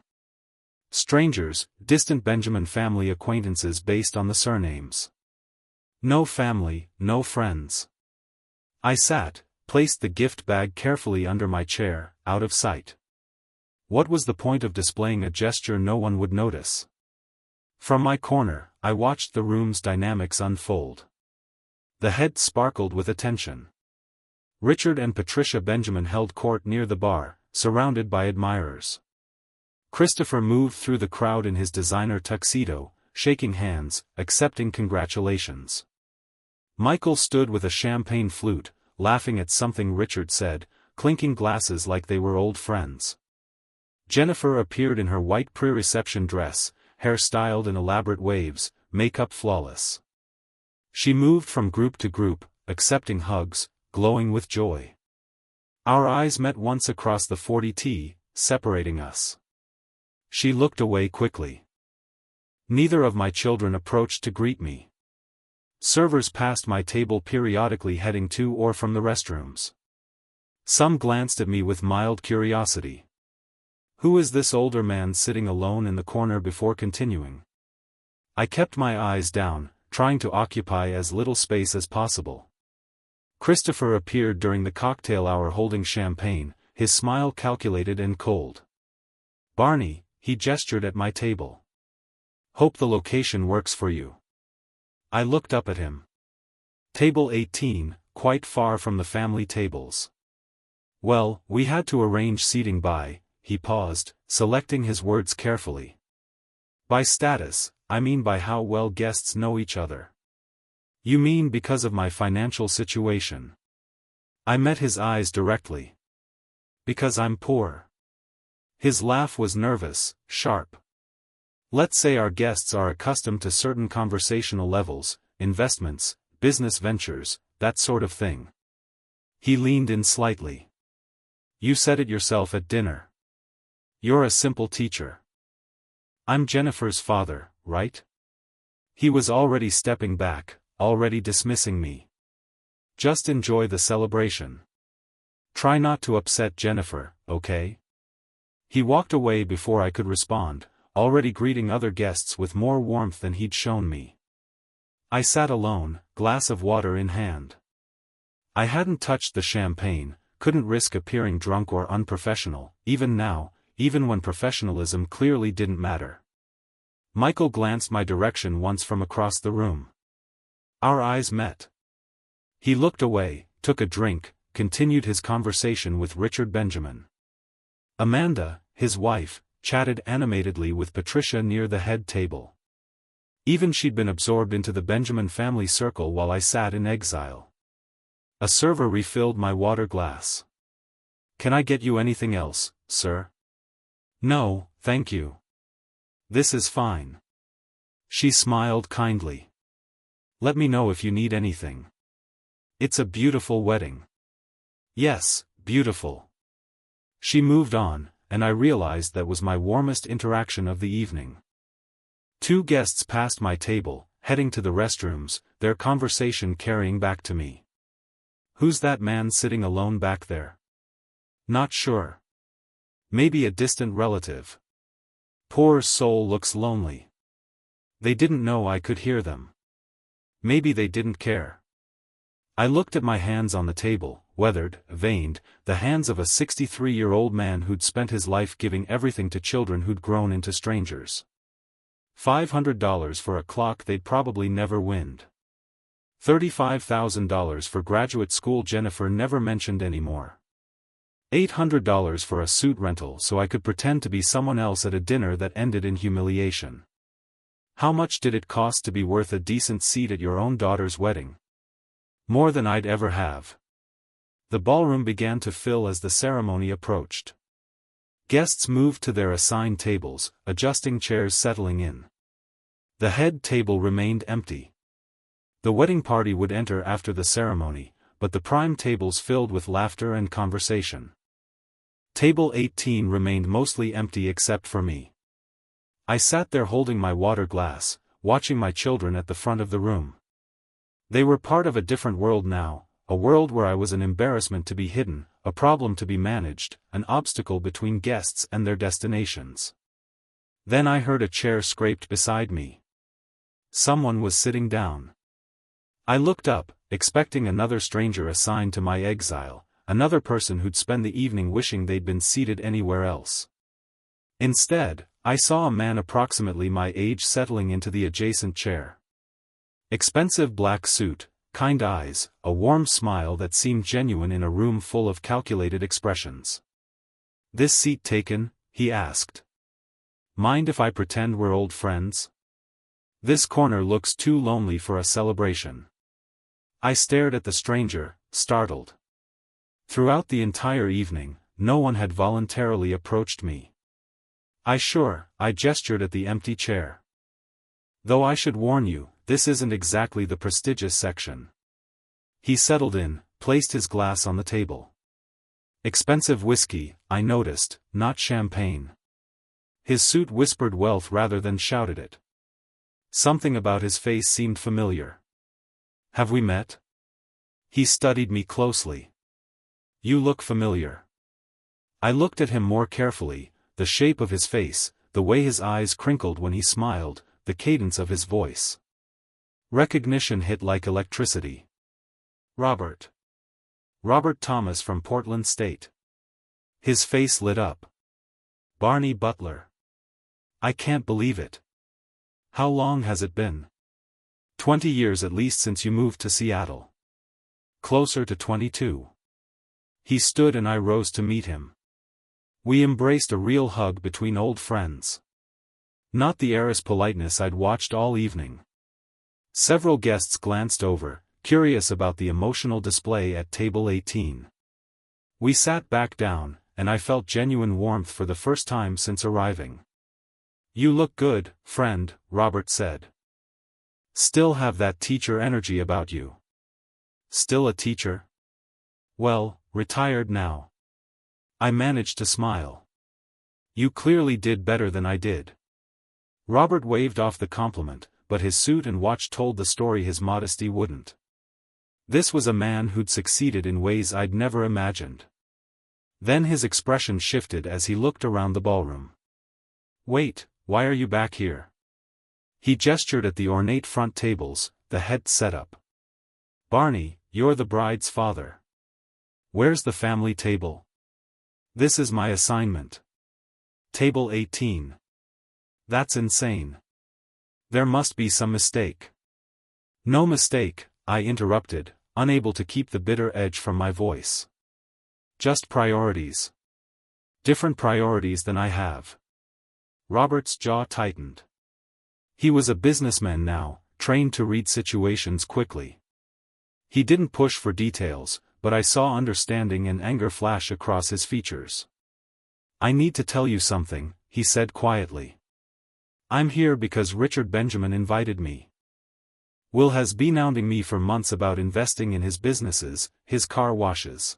Speaker 1: Strangers, distant Benjamin family acquaintances based on the surnames. No family, no friends. I sat, placed the gift bag carefully under my chair, out of sight. What was the point of displaying a gesture no one would notice? From my corner, I watched the room's dynamics unfold. The head sparkled with attention. Richard and Patricia Benjamin held court near the bar, surrounded by admirers. Christopher moved through the crowd in his designer tuxedo, shaking hands, accepting congratulations. Michael stood with a champagne flute, laughing at something Richard said, clinking glasses like they were old friends. Jennifer appeared in her white pre-reception dress, hair styled in elaborate waves, makeup flawless. She moved from group to group, accepting hugs, glowing with joy. Our eyes met once across the 40T, separating us. She looked away quickly. Neither of my children approached to greet me. Servers passed my table periodically heading to or from the restrooms. Some glanced at me with mild curiosity. Who is this older man sitting alone in the corner before continuing? I kept my eyes down, trying to occupy as little space as possible. Christopher appeared during the cocktail hour holding champagne, his smile calculated and cold. Barney, he gestured at my table. Hope the location works for you. I looked up at him. Table 18, quite far from the family tables. Well, we had to arrange seating by, he paused, selecting his words carefully. By status, I mean by how well guests know each other. You mean because of my financial situation? I met his eyes directly. Because I'm poor. His laugh was nervous, sharp. Let's say our guests are accustomed to certain conversational levels, investments, business ventures, that sort of thing. He leaned in slightly. You said it yourself at dinner. You're a simple teacher. I'm Jennifer's father, right? He was already stepping back, already dismissing me. Just enjoy the celebration. Try not to upset Jennifer, okay? He walked away before I could respond, already greeting other guests with more warmth than he'd shown me. I sat alone, glass of water in hand. I hadn't touched the champagne, couldn't risk appearing drunk or unprofessional, even now, even when professionalism clearly didn't matter. Michael glanced my direction once from across the room. Our eyes met. He looked away, took a drink, continued his conversation with Richard Benjamin. Amanda, his wife, chatted animatedly with Patricia near the head table. Even she'd been absorbed into the Benjamin family circle while I sat in exile. A server refilled my water glass. Can I get you anything else, sir? No, thank you. This is fine. She smiled kindly. Let me know if you need anything. It's a beautiful wedding. Yes, beautiful. She moved on, and I realized that was my warmest interaction of the evening. Two guests passed my table, heading to the restrooms, their conversation carrying back to me. Who's that man sitting alone back there? Not sure. Maybe a distant relative. Poor soul looks lonely. They didn't know I could hear them. Maybe they didn't care. I looked at my hands on the table, weathered, veined, the hands of a 63-year-old man who'd spent his life giving everything to children who'd grown into strangers. $500 for a clock they'd probably never wind. $35,000 for graduate school Jennifer never mentioned anymore. $800 for a suit rental so I could pretend to be someone else at a dinner that ended in humiliation. How much did it cost to be worth a decent seat at your own daughter's wedding? More than I'd ever have. The ballroom began to fill as the ceremony approached. Guests moved to their assigned tables, adjusting chairs settling in. The head table remained empty. The wedding party would enter after the ceremony, but the prime tables filled with laughter and conversation. Table 18 remained mostly empty except for me. I sat there holding my water glass, watching my children at the front of the room. They were part of a different world now, a world where I was an embarrassment to be hidden, a problem to be managed, an obstacle between guests and their destinations. Then I heard a chair scraped beside me. Someone was sitting down. I looked up, expecting another stranger assigned to my exile, another person who'd spend the evening wishing they'd been seated anywhere else. Instead, I saw a man approximately my age settling into the adjacent chair. Expensive black suit, kind eyes, a warm smile that seemed genuine in a room full of calculated expressions. "This seat taken?" he asked. Mind if I pretend we're old friends? This corner looks too lonely for a celebration. I stared at the stranger, startled. Throughout the entire evening, no one had voluntarily approached me. I gestured at the empty chair. Though I should warn you, this isn't exactly the prestigious section. He settled in, placed his glass on the table. Expensive whiskey, I noticed, not champagne. His suit whispered wealth rather than shouted it. Something about his face seemed familiar. Have we met? He studied me closely. You look familiar. I looked at him more carefully, the shape of his face, the way his eyes crinkled when he smiled, the cadence of his voice. Recognition hit like electricity. Robert. Robert Thomas from Portland State. His face lit up. Barney Butler. I can't believe it. How long has it been? 20 years at least since you moved to Seattle. Closer to 22. He stood and I rose to meet him. We embraced a real hug between old friends. Not the heiress politeness I'd watched all evening. Several guests glanced over, curious about the emotional display at table 18. We sat back down, and I felt genuine warmth for the first time since arriving. You look good, friend, Robert said. Still have that teacher energy about you. Still a teacher? Well, retired now. I managed to smile. You clearly did better than I did. Robert waved off the compliment, but his suit and watch told the story his modesty wouldn't. This was a man who'd succeeded in ways I'd never imagined. Then his expression shifted as he looked around the ballroom. Wait, why are you back here? He gestured at the ornate front tables, the head setup. Barney, you're the bride's father. Where's the family table? This is my assignment. Table 18. That's insane. There must be some mistake. No mistake, I interrupted, unable to keep the bitter edge from my voice. Just priorities. Different priorities than I have. Robert's jaw tightened. He was a businessman now, trained to read situations quickly. He didn't push for details, but I saw understanding and anger flash across his features. I need to tell you something, he said quietly. I'm here because Richard Benjamin invited me. Will has been hounding me for months about investing in his businesses, his car washes.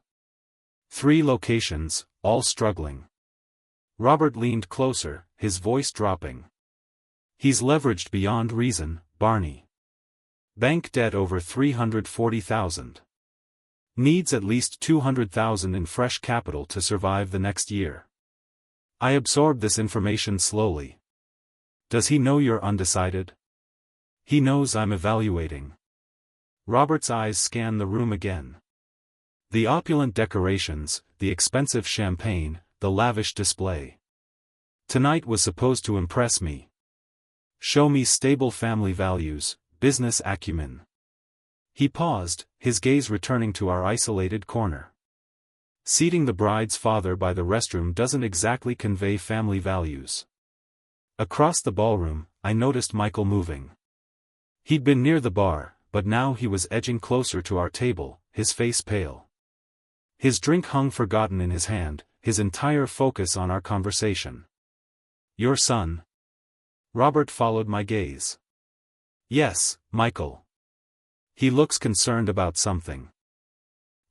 Speaker 1: 3 locations, all struggling. Robert leaned closer, his voice dropping. He's leveraged beyond reason, Barney. Bank debt over $340,000. Needs at least $200,000 in fresh capital to survive the next year. I absorbed this information slowly. Does he know you're undecided? He knows I'm evaluating. Robert's eyes scanned the room again. The opulent decorations, the expensive champagne, the lavish display. Tonight was supposed to impress me. Show me stable family values, business acumen. He paused, his gaze returning to our isolated corner. Seating the bride's father by the restroom doesn't exactly convey family values. Across the ballroom, I noticed Michael moving. He'd been near the bar, but now he was edging closer to our table, his face pale. His drink hung forgotten in his hand, his entire focus on our conversation. Your son? Robert followed my gaze. Yes, Michael. He looks concerned about something.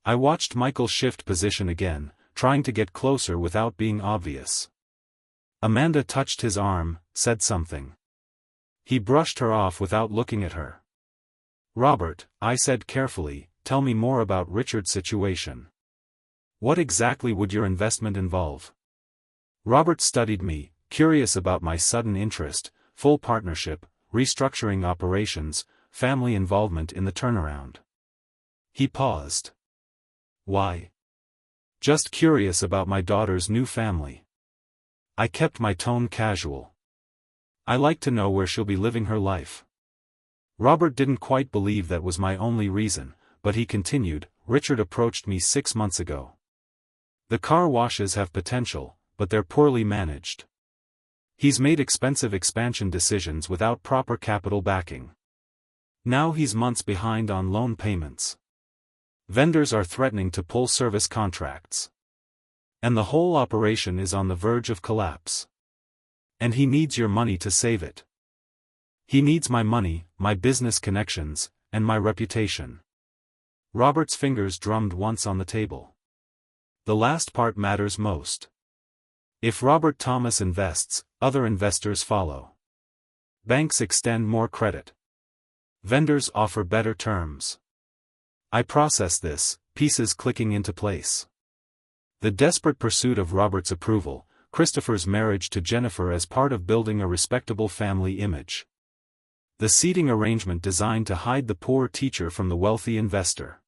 Speaker 1: I watched Michael shift position again, trying to get closer without being obvious. Amanda touched his arm, said something. He brushed her off without looking at her. Robert, I said carefully, tell me more about Richard's situation. What exactly would your investment involve? Robert studied me, curious about my sudden interest, full partnership, restructuring operations, family involvement in the turnaround. He paused. Why? Just curious about my daughter's new family. I kept my tone casual. I like to know where she'll be living her life. Robert didn't quite believe that was my only reason, but he continued, Richard approached me 6 months ago. The car washes have potential, but they're poorly managed. He's made expensive expansion decisions without proper capital backing. Now he's months behind on loan payments. Vendors are threatening to pull service contracts. And the whole operation is on the verge of collapse. And he needs your money to save it. He needs my money, my business connections, and my reputation. Robert's fingers drummed once on the table. The last part matters most. If Robert Thomas invests, other investors follow. Banks extend more credit. Vendors offer better terms. I process this, pieces clicking into place. The desperate pursuit of Robert's approval, Christopher's marriage to Jennifer as part of building a respectable family image. The seating arrangement designed to hide the poor teacher from the wealthy investor.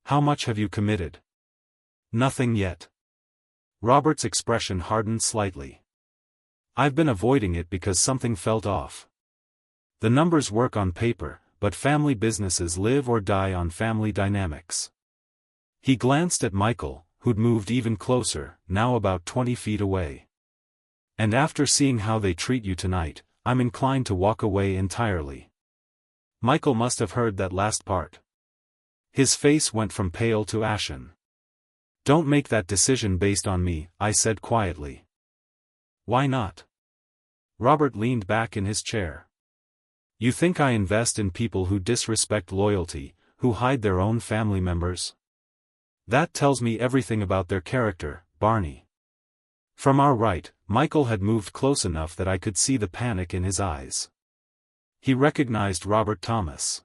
Speaker 1: How much have you committed? Nothing yet. Robert's expression hardened slightly. I've been avoiding it because something felt off. The numbers work on paper, but family businesses live or die on family dynamics. He glanced at Michael, who'd moved even closer, now about 20 feet away. And after seeing how they treat you tonight, I'm inclined to walk away entirely. Michael must have heard that last part. His face went from pale to ashen. Don't make that decision based on me, I said quietly. Why not? Robert leaned back in his chair. You think I invest in people who disrespect loyalty, who hide their own family members? That tells me everything about their character, Barney. From our right, Michael had moved close enough that I could see the panic in his eyes. He recognized Robert Thomas.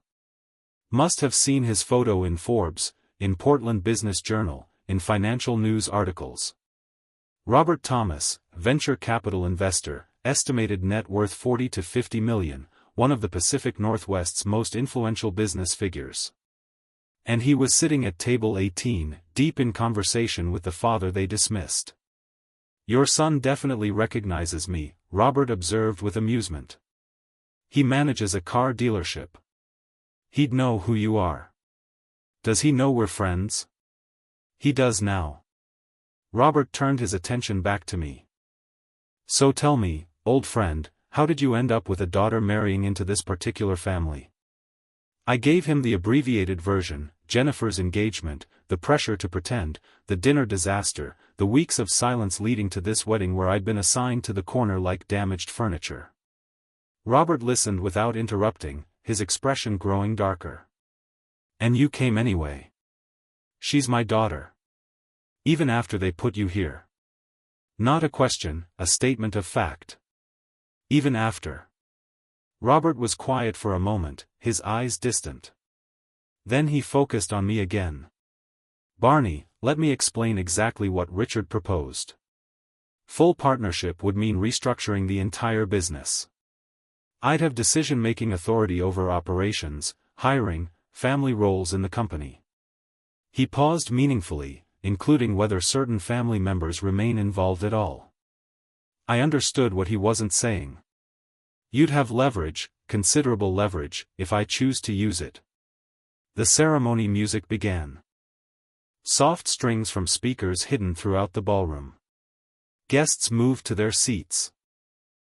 Speaker 1: Must have seen his photo in Forbes, in Portland Business Journal, in financial news articles. Robert Thomas, venture capital investor, estimated net worth 40 to 50 million, one of the Pacific Northwest's most influential business figures. And he was sitting at table 18, deep in conversation with the father they dismissed. Your son definitely recognizes me, Robert observed with amusement. He manages a car dealership. He'd know who you are. Does he know we're friends? He does now. Robert turned his attention back to me. So tell me, old friend, how did you end up with a daughter marrying into this particular family? I gave him the abbreviated version: Jennifer's engagement, the pressure to pretend, the dinner disaster, the weeks of silence leading to this wedding where I'd been assigned to the corner like damaged furniture. Robert listened without interrupting, his expression growing darker. And you came anyway. She's my daughter. Even after they put you here. Not a question, a statement of fact. Even after. Robert was quiet for a moment, his eyes distant. Then he focused on me again. Barney, let me explain exactly what Richard proposed. Full partnership would mean restructuring the entire business. I'd have decision-making authority over operations, hiring, family roles in the company. He paused meaningfully, including whether certain family members remain involved at all. I understood what he wasn't saying. You'd have leverage, considerable leverage, if I choose to use it. The ceremony music began. Soft strings from speakers hidden throughout the ballroom. Guests moved to their seats.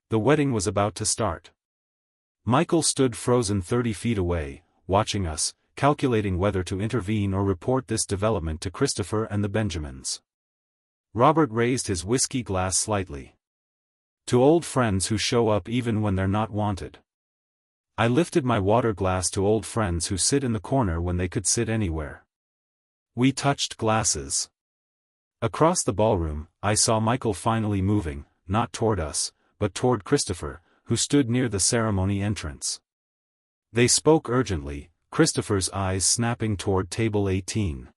Speaker 1: The wedding was about to start. Michael stood frozen 30 feet away, watching us, calculating whether to intervene or report this development to Christopher and the Benjamins. Robert raised his whiskey glass slightly. To old friends who show up even when they're not wanted. I lifted my water glass to old friends who sit in the corner when they could sit anywhere. We touched glasses. Across the ballroom, I saw Michael finally moving, not toward us, but toward Christopher, who stood near the ceremony entrance. They spoke urgently, Christopher's eyes snapping toward table 18.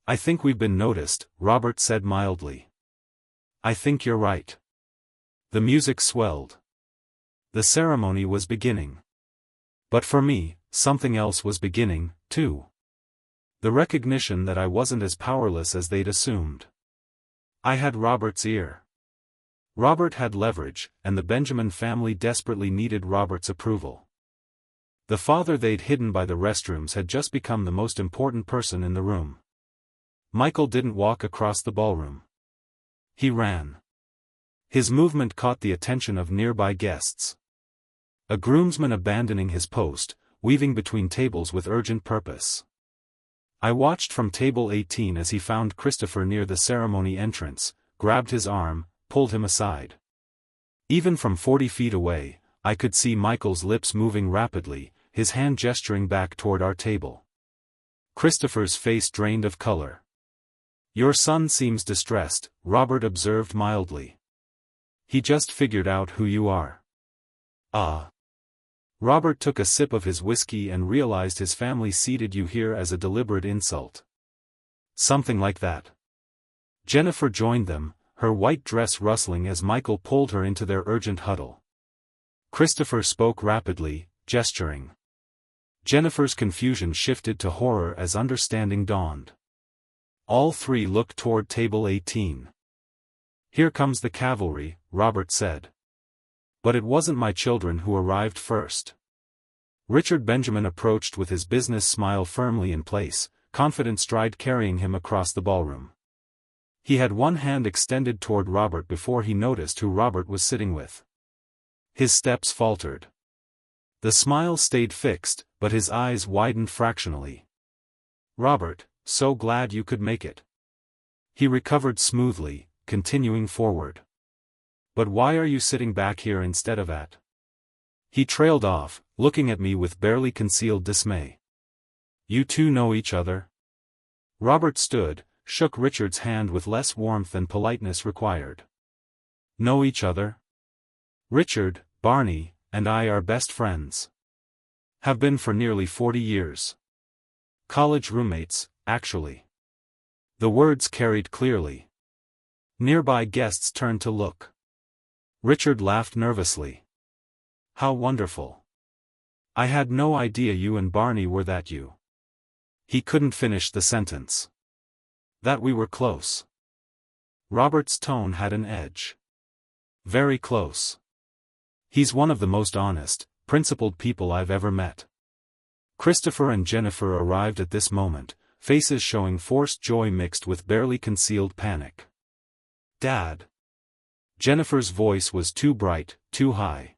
Speaker 1: I think we've been noticed, Robert said mildly. I think you're right. The music swelled. The ceremony was beginning. But for me, something else was beginning, too. The recognition that I wasn't as powerless as they'd assumed. I had Robert's ear. Robert had leverage, and the Benjamin family desperately needed Robert's approval. The father they'd hidden by the restrooms had just become the most important person in the room. Michael didn't walk across the ballroom. He ran. His movement caught the attention of nearby guests. A groomsman abandoning his post, weaving between tables with urgent purpose. I watched from table 18 as he found Christopher near the ceremony entrance, grabbed his arm, pulled him aside. Even from 40 feet away, I could see Michael's lips moving rapidly, his hand gesturing back toward our table. Christopher's face drained of color. "Your son seems distressed," Robert observed mildly. "He just figured out who you are." "Ah." Robert took a sip of his whiskey and realized his family seated you here as a deliberate insult. "Something like that." Jennifer joined them, her white dress rustling as Michael pulled her into their urgent huddle. Christopher spoke rapidly, gesturing. Jennifer's confusion shifted to horror as understanding dawned. All three looked toward table 18. "Here comes the cavalry," Robert said. "But it wasn't my children who arrived first." Richard Benjamin approached with his business smile firmly in place, confident stride carrying him across the ballroom. He had one hand extended toward Robert before he noticed who Robert was sitting with. His steps faltered. The smile stayed fixed, but his eyes widened fractionally. "Robert, so glad you could make it." He recovered smoothly, continuing forward. "But why are you sitting back here instead of at?" He trailed off, looking at me with barely concealed dismay. "You two know each other?" Robert stood, shook Richard's hand with less warmth than politeness required. "Know each other? Richard, Barney, and I are best friends. Have been for nearly 40 years. College roommates, actually." The words carried clearly. Nearby guests turned to look. Richard laughed nervously. "How wonderful. I had no idea you and Barney were that you." He couldn't finish the sentence. "That we were close." Robert's tone had an edge. "Very close. He's one of the most honest, principled people I've ever met." Christopher and Jennifer arrived at this moment, faces showing forced joy mixed with barely concealed panic. "Dad." Jennifer's voice was too bright, too high.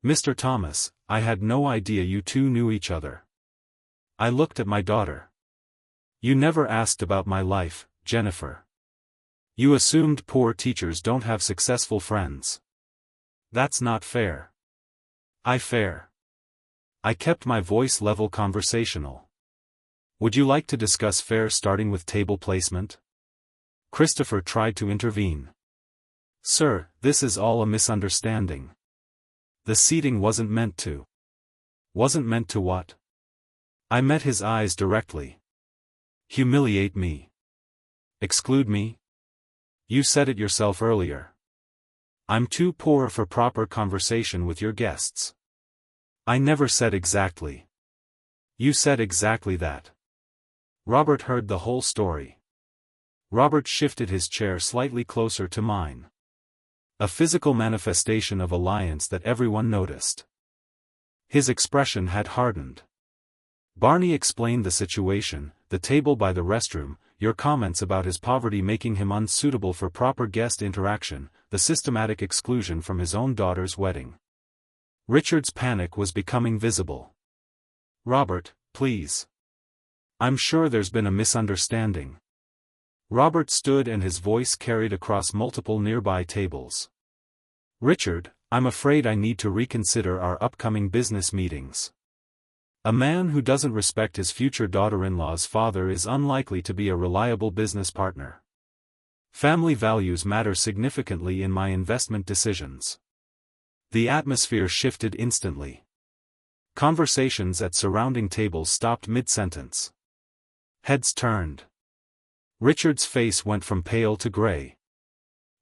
Speaker 1: "Mr. Thomas, I had no idea you two knew each other." I looked at my daughter. "You never asked about my life, Jennifer. You assumed poor teachers don't have successful friends. That's not fair." Fair." I kept my voice level conversational. "Would you like to discuss fair starting with table placement?" Christopher tried to intervene. "Sir, this is all a misunderstanding. The seating wasn't meant to." "Wasn't meant to what?" I met his eyes directly. "Humiliate me. Exclude me? You said it yourself earlier. I'm too poor for proper conversation with your guests." "I never said exactly." "You said exactly that." Robert heard the whole story. Robert shifted his chair slightly closer to mine. A physical manifestation of alliance that everyone noticed. His expression had hardened. "Barney explained the situation, the table by the restroom, your comments about his poverty making him unsuitable for proper guest interaction, the systematic exclusion from his own daughter's wedding." Richard's panic was becoming visible. "Robert, please. I'm sure there's been a misunderstanding." Robert stood and his voice carried across multiple nearby tables. "Richard, I'm afraid I need to reconsider our upcoming business meetings. A man who doesn't respect his future daughter-in-law's father is unlikely to be a reliable business partner. Family values matter significantly in my investment decisions." The atmosphere shifted instantly. Conversations at surrounding tables stopped mid-sentence. Heads turned. Richard's face went from pale to gray.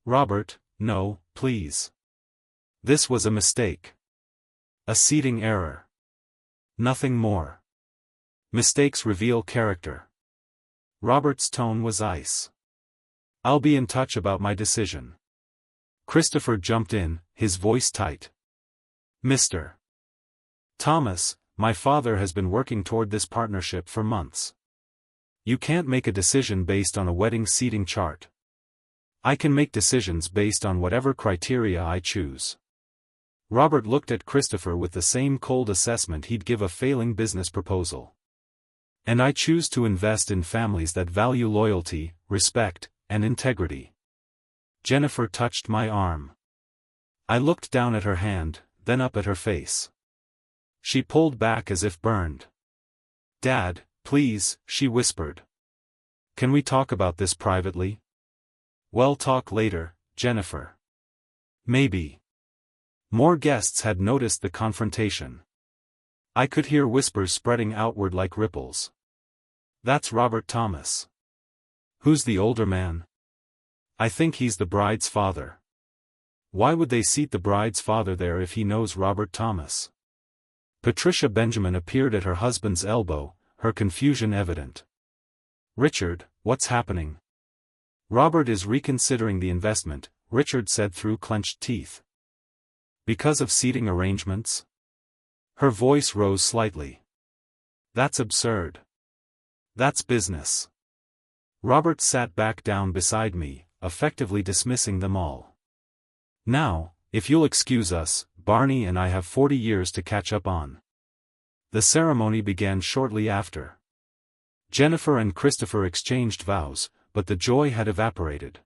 Speaker 1: "Robert, no, please. This was a mistake. A seating error. Nothing more. Mistakes reveal character." Robert's tone was ice. "I'll be in touch about my decision." Christopher jumped in, his voice tight. "Mr. Thomas, my father has been working toward this partnership for months. You can't make a decision based on a wedding seating chart." I can make decisions based on whatever criteria I choose. Robert looked at Christopher with the same cold assessment he'd give a failing business proposal. And I choose to invest in families that value loyalty, respect, and integrity. Jennifer touched my arm. I looked down at her hand, then up at her face. She pulled back as if burned. "Dad, please," she whispered. "Can we talk about this privately?" "We'll talk later, Jennifer." "Maybe." More guests had noticed the confrontation. I could hear whispers spreading outward like ripples. "That's Robert Thomas." "Who's the older man?" "I think he's the bride's father." "Why would they seat the bride's father there if he knows Robert Thomas?" Patricia Benjamin appeared at her husband's elbow, her confusion evident. "Richard, what's happening?" "Robert is reconsidering the investment," Richard said through clenched teeth. "Because of seating arrangements?" Her voice rose slightly. "That's absurd. That's business." Robert sat back down beside me, effectively dismissing them all. "Now, if you'll excuse us, Barney and I have 40 years to catch up on." The ceremony began shortly after. Jennifer and Christopher exchanged vows, but the joy had evaporated.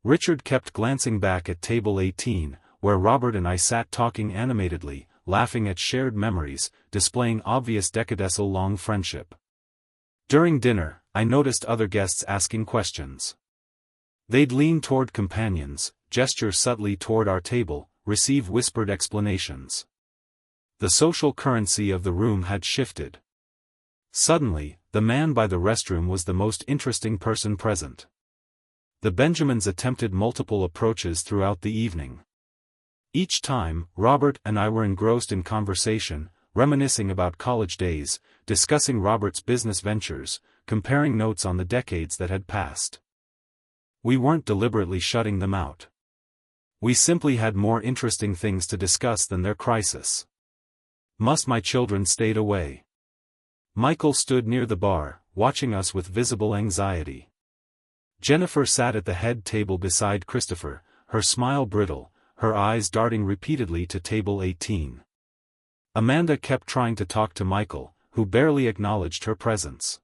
Speaker 1: Richard kept glancing back at table 18, where Robert and I sat talking animatedly, laughing at shared memories, displaying obvious decadecil-long friendship. During dinner, I noticed other guests asking questions. They'd lean toward companions, gesture subtly toward our table, receive whispered explanations. The social currency of the room had shifted. Suddenly, the man by the restroom was the most interesting person present. The Benjamins attempted multiple approaches throughout the evening. Each time, Robert and I were engrossed in conversation, reminiscing about college days, discussing Robert's business ventures, comparing notes on the decades that had passed. We weren't deliberately shutting them out. We simply had more interesting things to discuss than their crisis. Must my children stayed away. Michael stood near the bar, watching us with visible anxiety. Jennifer sat at the head table beside Christopher, her smile brittle, her eyes darting repeatedly to table 18. Amanda kept trying to talk to Michael, who barely acknowledged her presence.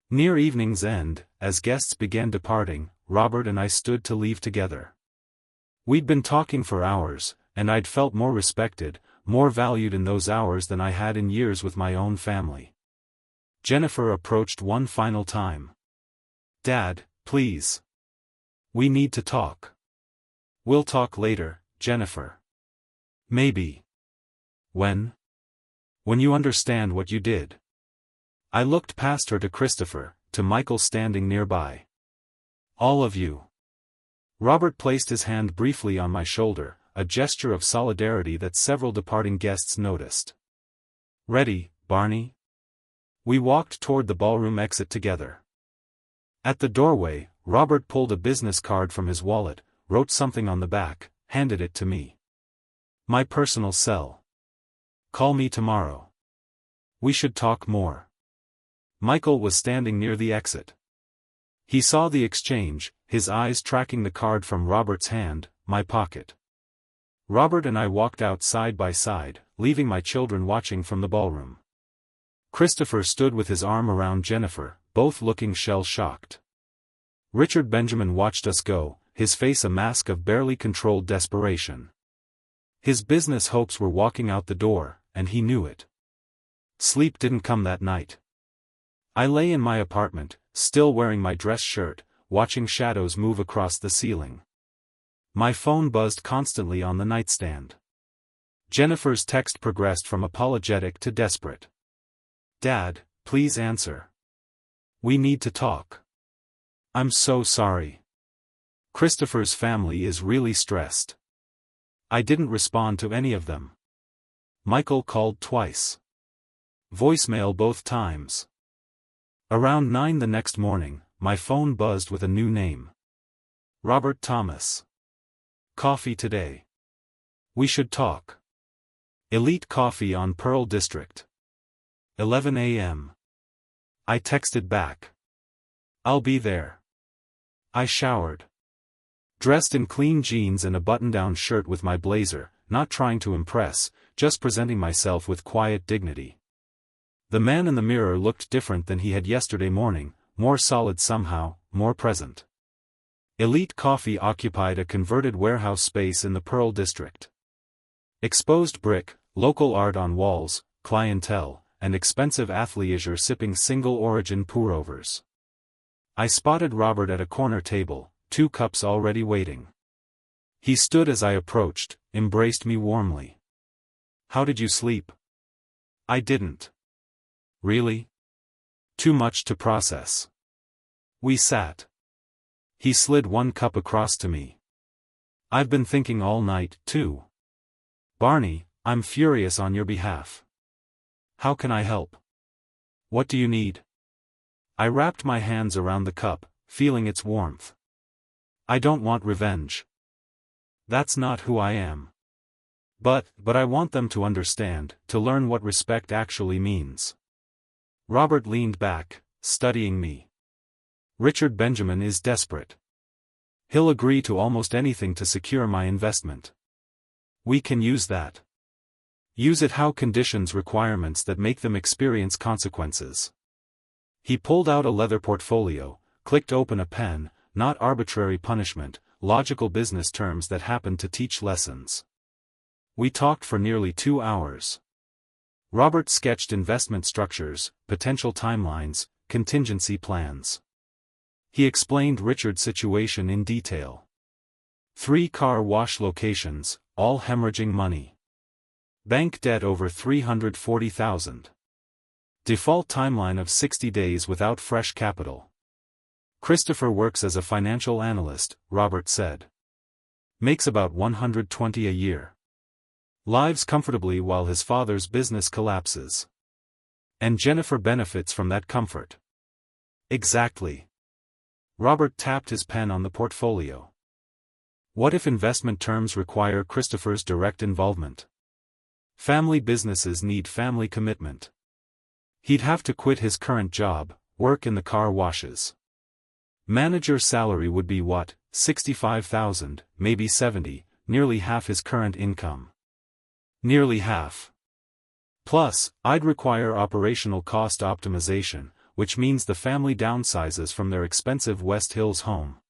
Speaker 1: Near evening's end, as guests began departing, Robert and I stood to leave together. We'd been talking for hours, and I'd felt more respected, more valued in those hours than I had in years with my own family. Jennifer approached one final time. "Dad, please. We need to talk." "We'll talk later, Jennifer." "Maybe." "When?" "When you understand what you did." I looked past her to Christopher, to Michael standing nearby. "All of you." Robert placed his hand briefly on my shoulder, a gesture of solidarity that several departing guests noticed. "Ready, Barney?" We walked toward the ballroom exit together. At the doorway, Robert pulled a business card from his wallet, wrote something on the back, handed it to me. "My personal cell. Call me tomorrow. We should talk more." Michael was standing near the exit. He saw the exchange, his eyes tracking the card from Robert's hand, my pocket. Robert and I walked out side by side, leaving my children watching from the ballroom. Christopher stood with his arm around Jennifer, both looking shell-shocked. Richard Benjamin watched us go, his face a mask of barely controlled desperation. His business hopes were walking out the door, and he knew it. Sleep didn't come that night. I lay in my apartment, still wearing my dress shirt, watching shadows move across the ceiling. My phone buzzed constantly on the nightstand. Jennifer's text progressed from apologetic to desperate. "Dad, please answer. We need to talk. I'm so sorry. Christopher's family is really stressed." I didn't respond to any of them. Michael called twice. Voicemail both times. Around 9 the next morning, my phone buzzed with a new name. Robert Thomas. "Coffee today. We should talk. Elite Coffee on Pearl District. 11 a.m. I texted back. "I'll be there." I showered. Dressed in clean jeans and a button-down shirt with my blazer, not trying to impress, just presenting myself with quiet dignity. The man in the mirror looked different than he had yesterday morning, more solid somehow, more present. Elite Coffee occupied a converted warehouse space in the Pearl District. Exposed brick, local art on walls, clientele, and expensive athleisure sipping single-origin pour-overs. I spotted Robert at a corner table, 2 cups already waiting. He stood as I approached, embraced me warmly. "How did you sleep?" "I didn't." "Really?" "Too much to process." We sat. He slid 1 cup across to me. "I've been thinking all night, too. Barney, I'm furious on your behalf." "How can I help? What do you need?" I wrapped my hands around the cup, feeling its warmth. "I don't want revenge. That's not who I am. But I want them to understand, to learn what respect actually means." Robert leaned back, studying me. "Richard Benjamin is desperate. He'll agree to almost anything to secure my investment. We can use that. Use it how conditions requirements that make them experience consequences." He pulled out a leather portfolio, clicked open a pen, not arbitrary punishment, logical business terms that happened to teach lessons. We talked for nearly 2 hours. Robert sketched investment structures, potential timelines, contingency plans. He explained Richard's situation in detail. 3 car wash locations, all hemorrhaging money. Bank debt over $340,000. Default timeline of 60 days without fresh capital. "Christopher works as a financial analyst," Robert said. "Makes about $120 a year. Lives comfortably while his father's business collapses. And Jennifer benefits from that comfort." "Exactly." Robert tapped his pen on the portfolio. "What if investment terms require Christopher's direct involvement? Family businesses need family commitment. He'd have to quit his current job, work in the car washes. Manager salary would be what, $65,000, maybe $70, nearly half his current income. Nearly half. Plus, I'd require operational cost optimization, which means the family downsizes from their expensive West Hills home.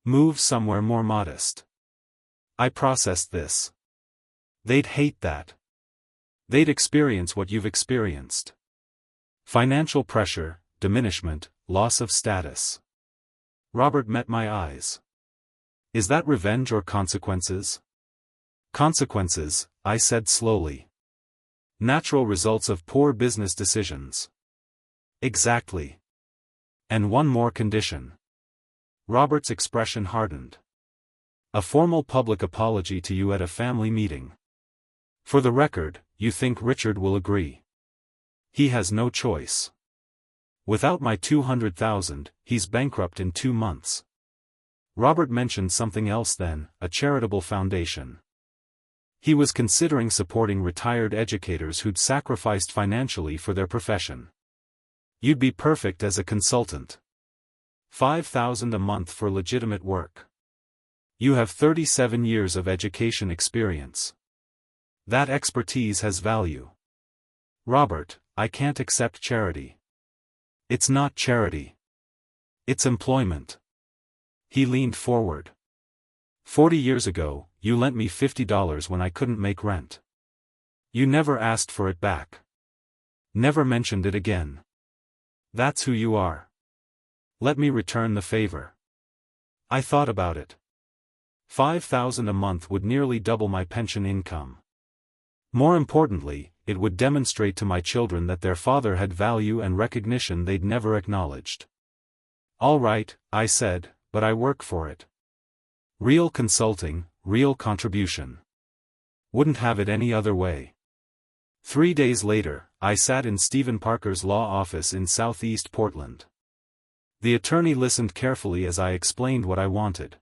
Speaker 1: Move somewhere more modest." I processed this. "They'd hate that. They'd experience what you've experienced. Financial pressure, diminishment, loss of status." Robert met my eyes. "Is that revenge or consequences?" "Consequences," I said slowly. "Natural results of poor business decisions." "Exactly. And one more condition." Robert's expression hardened. "A formal public apology to you at a family meeting. For the record, you think Richard will agree? He has no choice. Without my $200,000, he's bankrupt in 2 months." Robert mentioned something else then, a charitable foundation. He was considering supporting retired educators who'd sacrificed financially for their profession. "You'd be perfect as a consultant. $5,000 a month for legitimate work. You have 37 years of education experience. That expertise has value." "Robert, I can't accept charity. It's not charity. It's employment." He leaned forward. 40 years ago, you lent me $50 when I couldn't make rent. You never asked for it back. Never mentioned it again. That's who you are. Let me return the favor." I thought about it. $5,000 a month would nearly double my pension income. More importantly, it would demonstrate to my children that their father had value and recognition they'd never acknowledged. "All right," I said, "but I work for it. Real consulting, real contribution. Wouldn't have it any other way." 3 days later, I sat in Stephen Parker's law office in Southeast Portland. The attorney listened carefully as I explained what I wanted.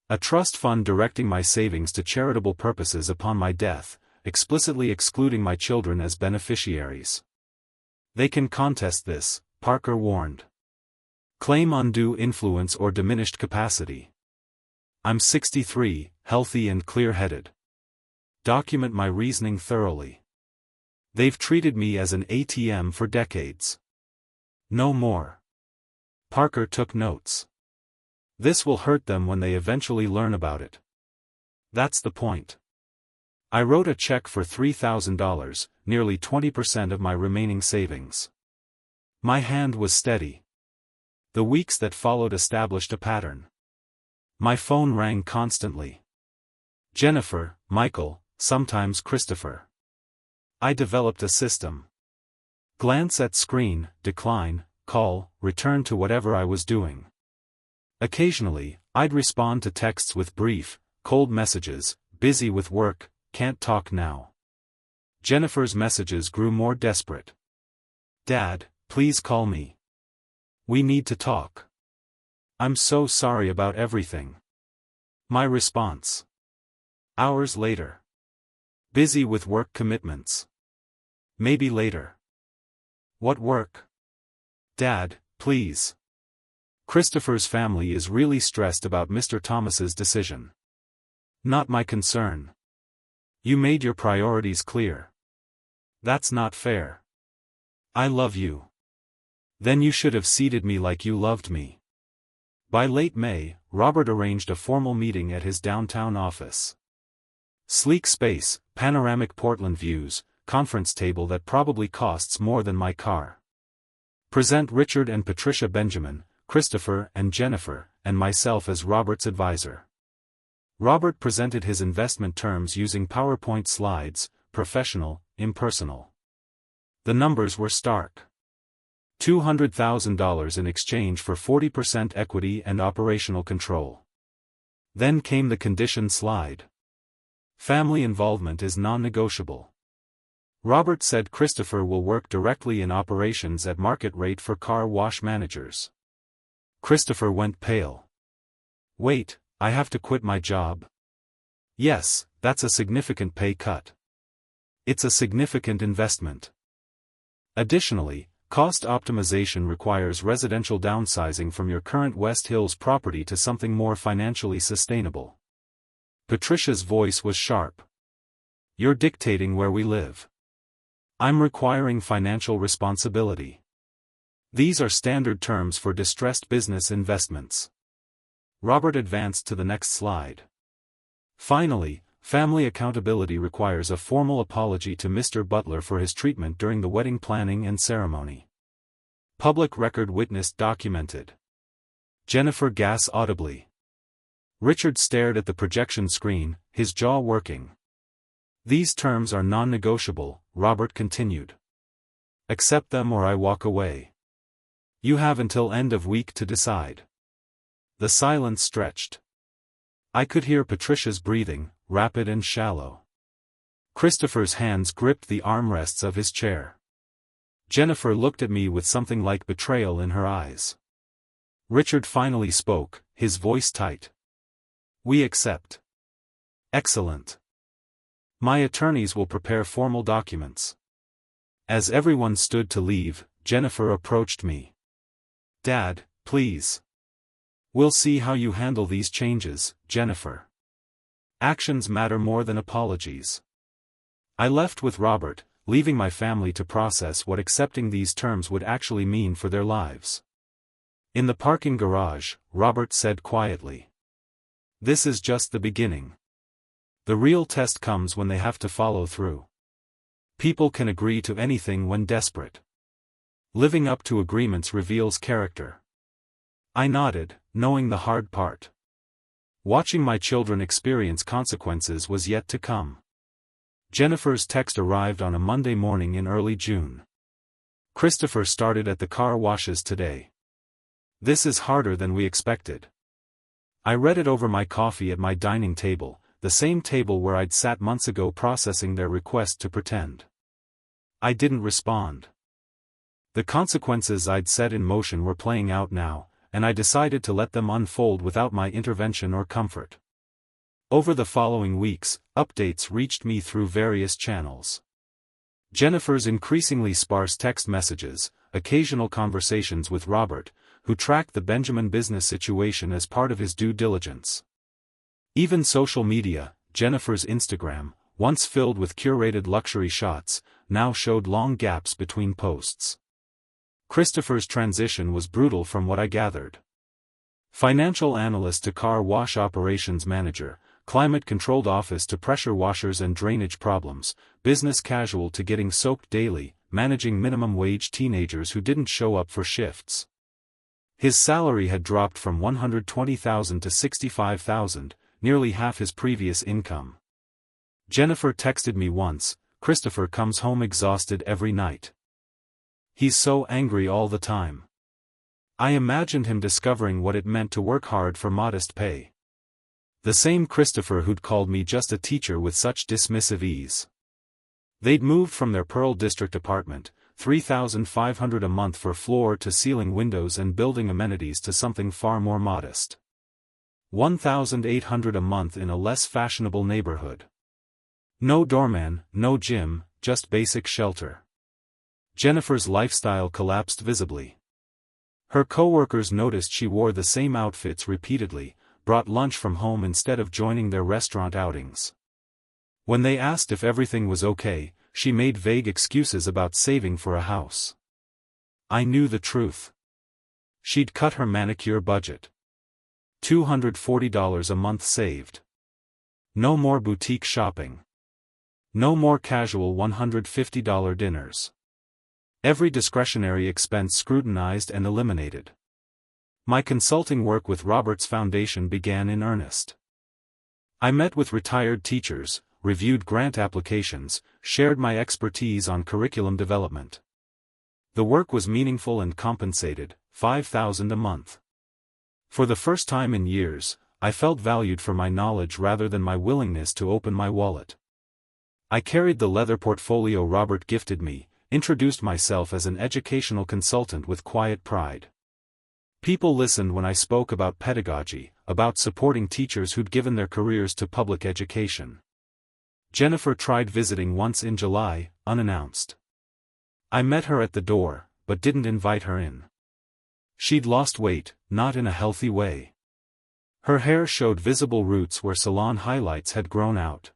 Speaker 1: A trust fund directing my savings to charitable purposes upon my death, explicitly excluding my children as beneficiaries. "They can contest this," Parker warned. "Claim undue influence or diminished capacity. I'm 63, healthy and clear-headed. Document my reasoning thoroughly. They've treated me as an ATM for decades. No more. Parker took notes. This will hurt them when they eventually learn about it. That's the point. I wrote a check for $3,000, nearly 20% of my remaining savings. My hand was steady. The weeks that followed established a pattern. My phone rang constantly. Jennifer, Michael, sometimes Christopher. I developed a system. Glance at screen, decline, call, return to whatever I was doing. Occasionally, I'd respond to texts with brief, cold messages, busy with work, can't talk now. Jennifer's messages grew more desperate. Dad, please call me. We need to talk. I'm so sorry about everything. My response. Hours later. Busy with work commitments. Maybe later. What work? Dad, please. Christopher's family is really stressed about Mr. Thomas's decision. Not my concern. You made your priorities clear. That's not fair. I love you. Then you should have seated me like you loved me. By late May, Robert arranged a formal meeting at his downtown office. Sleek space, panoramic Portland views, conference table that probably costs more than my car. Present Richard and Patricia Benjamin, Christopher and Jennifer, and myself as Robert's advisor. Robert presented his investment terms using PowerPoint slides, professional, impersonal. The numbers were stark. $200,000 in exchange for 40% equity and operational control. Then came the condition slide. Family involvement is non-negotiable. Robert said Christopher will work directly in operations at market rate for car wash managers. Christopher went pale. Wait, I have to quit my job? Yes, that's a significant pay cut. It's a significant investment. Additionally, cost optimization requires residential downsizing from your current West Hills property to something more financially sustainable. Patricia's voice was sharp. You're dictating where we live. I'm requiring financial responsibility. These are standard terms for distressed business investments. Robert advanced to the next slide. Finally, family accountability requires a formal apology to Mr. Butler for his treatment during the wedding planning and ceremony. Public record witness documented. Jennifer gasped audibly. Richard stared at the projection screen, his jaw working. These terms are non-negotiable, Robert continued. Accept them or I walk away. You have until end of week to decide. The silence stretched. I could hear Patricia's breathing, rapid and shallow. Christopher's hands gripped the armrests of his chair. Jennifer looked at me with something like betrayal in her eyes. Richard finally spoke, his voice tight. We accept. Excellent. My attorneys will prepare formal documents. As everyone stood to leave, Jennifer approached me. Dad, please. We'll see how you handle these changes, Jennifer. Actions matter more than apologies. I left with Robert, leaving my family to process what accepting these terms would actually mean for their lives. In the parking garage, Robert said quietly. This is just the beginning. The real test comes when they have to follow through. People can agree to anything when desperate. Living up to agreements reveals character. I nodded, knowing the hard part. Watching my children experience consequences was yet to come. Jennifer's text arrived on a Monday morning in early June. Christopher started at the car washes today. This is harder than we expected. I read it over my coffee at my dining table, the same table where I'd sat months ago processing their request to pretend. I didn't respond. The consequences I'd set in motion were playing out now, and I decided to let them unfold without my intervention or comfort. Over the following weeks, updates reached me through various channels. Jennifer's increasingly sparse text messages, occasional conversations with Robert, who tracked the Benjamin business situation as part of his due diligence. Even social media, Jennifer's Instagram, once filled with curated luxury shots, now showed long gaps between posts. Christopher's transition was brutal from what I gathered. Financial analyst to car wash operations manager, climate-controlled office to pressure washers and drainage problems, business casual to getting soaked daily, managing minimum-wage teenagers who didn't show up for shifts. His salary had dropped from $120,000 to $65,000, nearly half his previous income. Jennifer texted me once, "Christopher comes home exhausted every night. He's so angry all the time." I imagined him discovering what it meant to work hard for modest pay. The same Christopher who'd called me just a teacher with such dismissive ease. They'd moved from their Pearl District apartment, $3,500 a month for floor-to-ceiling windows and building amenities, to something far more modest. $1,800 a month in a less fashionable neighborhood. No doorman, no gym, just basic shelter. Jennifer's lifestyle collapsed visibly. Her coworkers noticed she wore the same outfits repeatedly, brought lunch from home instead of joining their restaurant outings. When they asked if everything was okay, she made vague excuses about saving for a house. I knew the truth. She'd cut her manicure budget. $240 a month saved. No more boutique shopping. No more casual $150 dinners. Every discretionary expense scrutinized and eliminated. My consulting work with Robert's Foundation began in earnest. I met with retired teachers, reviewed grant applications, shared my expertise on curriculum development. The work was meaningful and compensated, $5,000 a month. For the first time in years, I felt valued for my knowledge rather than my willingness to open my wallet. I carried the leather portfolio Robert gifted me, introduced myself as an educational consultant with quiet pride. People listened when I spoke about pedagogy, about supporting teachers who'd given their careers to public education. Jennifer tried visiting once in July, unannounced. I met her at the door, but didn't invite her in. She'd lost weight, not in a healthy way. Her hair showed visible roots where salon highlights had grown out.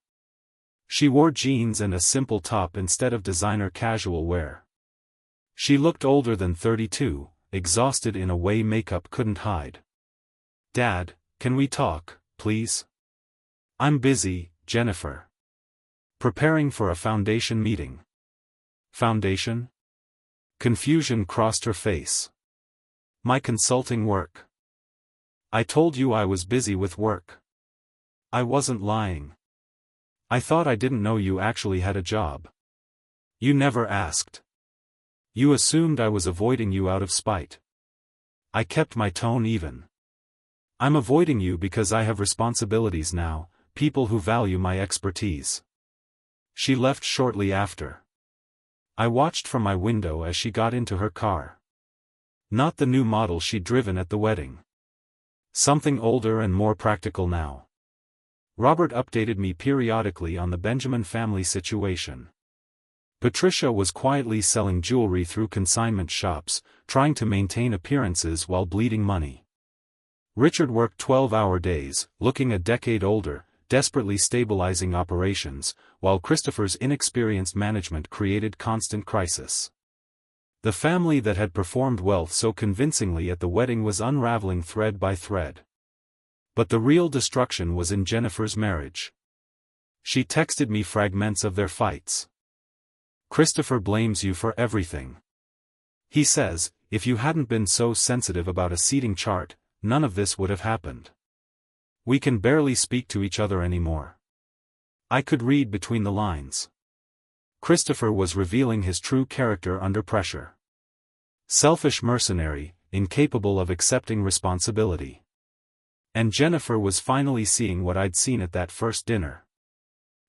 Speaker 1: She wore jeans and a simple top instead of designer casual wear. She looked older than 32, exhausted in a way makeup couldn't hide. "Dad, can we talk, please?" "I'm busy, Jennifer. Preparing for a foundation meeting." "Foundation?" Confusion crossed her face. "My consulting work." "I told you I was busy with work." I wasn't lying. "I thought I didn't know you actually had a job." "You never asked. You assumed I was avoiding you out of spite." I kept my tone even. "I'm avoiding you because I have responsibilities now, people who value my expertise." She left shortly after. I watched from my window as she got into her car. Not the new model she'd driven at the wedding. Something older and more practical now. Robert updated me periodically on the Benjamin family situation. Patricia was quietly selling jewelry through consignment shops, trying to maintain appearances while bleeding money. Richard worked 12-hour days, looking a decade older, desperately stabilizing operations, while Christopher's inexperienced management created constant crisis. The family that had performed wealth so convincingly at the wedding was unraveling thread by thread. But the real destruction was in Jennifer's marriage. She texted me fragments of their fights. "Christopher blames you for everything. He says, if you hadn't been so sensitive about a seating chart, none of this would have happened. We can barely speak to each other anymore." I could read between the lines. Christopher was revealing his true character under pressure. Selfish mercenary, incapable of accepting responsibility. And Jennifer was finally seeing what I'd seen at that first dinner.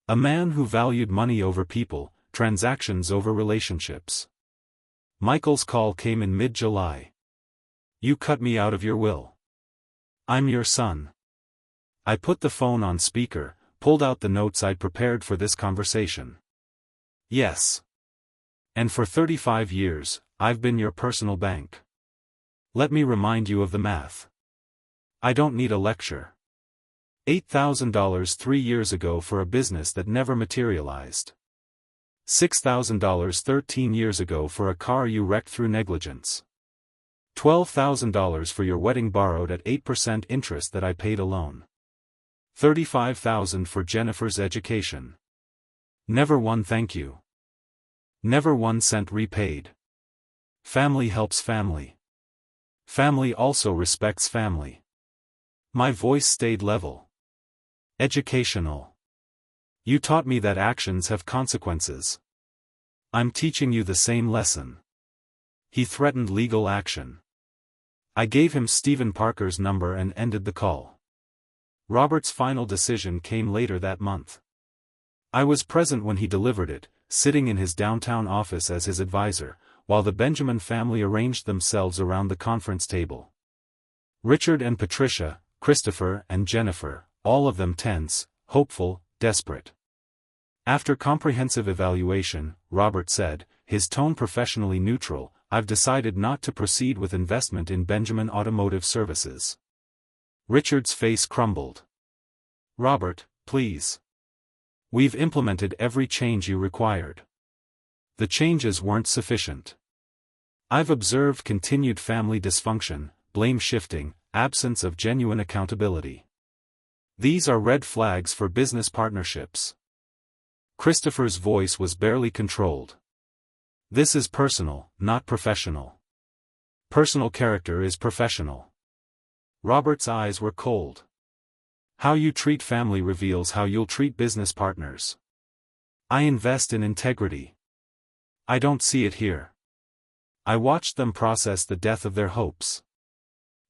Speaker 1: A man who valued money over people, transactions over relationships. Michael's call came in mid-July. "You cut me out of your will. I'm your son." I put the phone on speaker, pulled out the notes I'd prepared for this conversation. "Yes. And for 35 years, I've been your personal bank. Let me remind you of the math. I don't need a lecture. $8,000 3 years ago for a business that never materialized. $6,000 13 years ago for a car you wrecked through negligence. $12,000 for your wedding borrowed at 8% interest that I paid alone. $35,000 for Jennifer's education. Never one thank you. Never 1 cent repaid. Family helps family. Family also respects family. My voice stayed level. Educational. You taught me that actions have consequences. I'm teaching you the same lesson. He threatened legal action. I gave him Stephen Parker's number and ended the call. Robert's final decision came later that month. I was present when he delivered it, sitting in his downtown office as his advisor, while the Benjamin family arranged themselves around the conference table. Richard and Patricia, Christopher and Jennifer, all of them tense, hopeful, desperate. After comprehensive evaluation, Robert said, his tone professionally neutral, I've decided not to proceed with investment in Benjamin Automotive Services. Richard's face crumbled. Robert, please. We've implemented every change you required. The changes weren't sufficient. I've observed continued family dysfunction, blame shifting, absence of genuine accountability. These are red flags for business partnerships. Christopher's voice was barely controlled. This is personal, not professional. Personal character is professional. Robert's eyes were cold. How you treat family reveals how you'll treat business partners. I invest in integrity. I don't see it here. I watched them process the death of their hopes.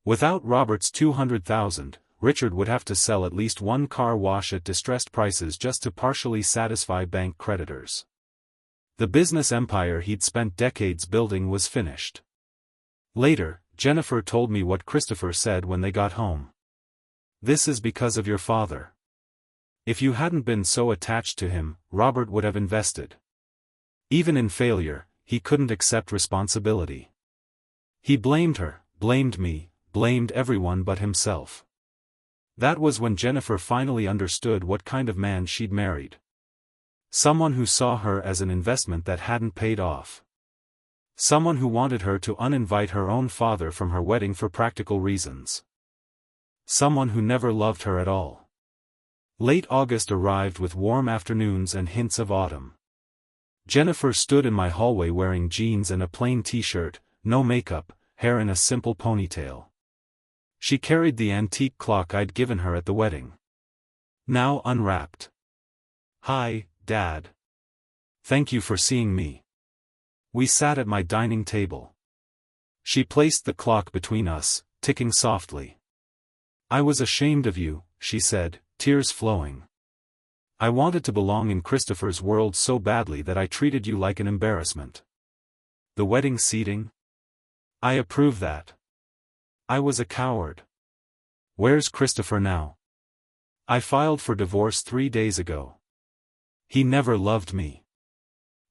Speaker 1: Without Robert's $200,000, Richard would have to sell at least 1 car wash at distressed prices just to partially satisfy bank creditors. The business empire he'd spent decades building was finished. Later, Jennifer told me what Christopher said when they got home. This is because of your father. If you hadn't been so attached to him, Robert would have invested. Even in failure, he couldn't accept responsibility. He blamed her, blamed me, blamed everyone but himself. That was when Jennifer finally understood what kind of man she'd married. Someone who saw her as an investment that hadn't paid off. Someone who wanted her to uninvite her own father from her wedding for practical reasons. Someone who never loved her at all. Late August arrived with warm afternoons and hints of autumn. Jennifer stood in my hallway wearing jeans and a plain t-shirt, no makeup, hair in a simple ponytail. She carried the antique clock I'd given her at the wedding. Now unwrapped. Hi, Dad. Thank you for seeing me. We sat at my dining table. She placed the clock between us, ticking softly. I was ashamed of you, she said, tears flowing. I wanted to belong in Christopher's world so badly that I treated you like an embarrassment. The wedding seating? I approve that. I was a coward. Where's Christopher now? I filed for divorce 3 days ago. He never loved me.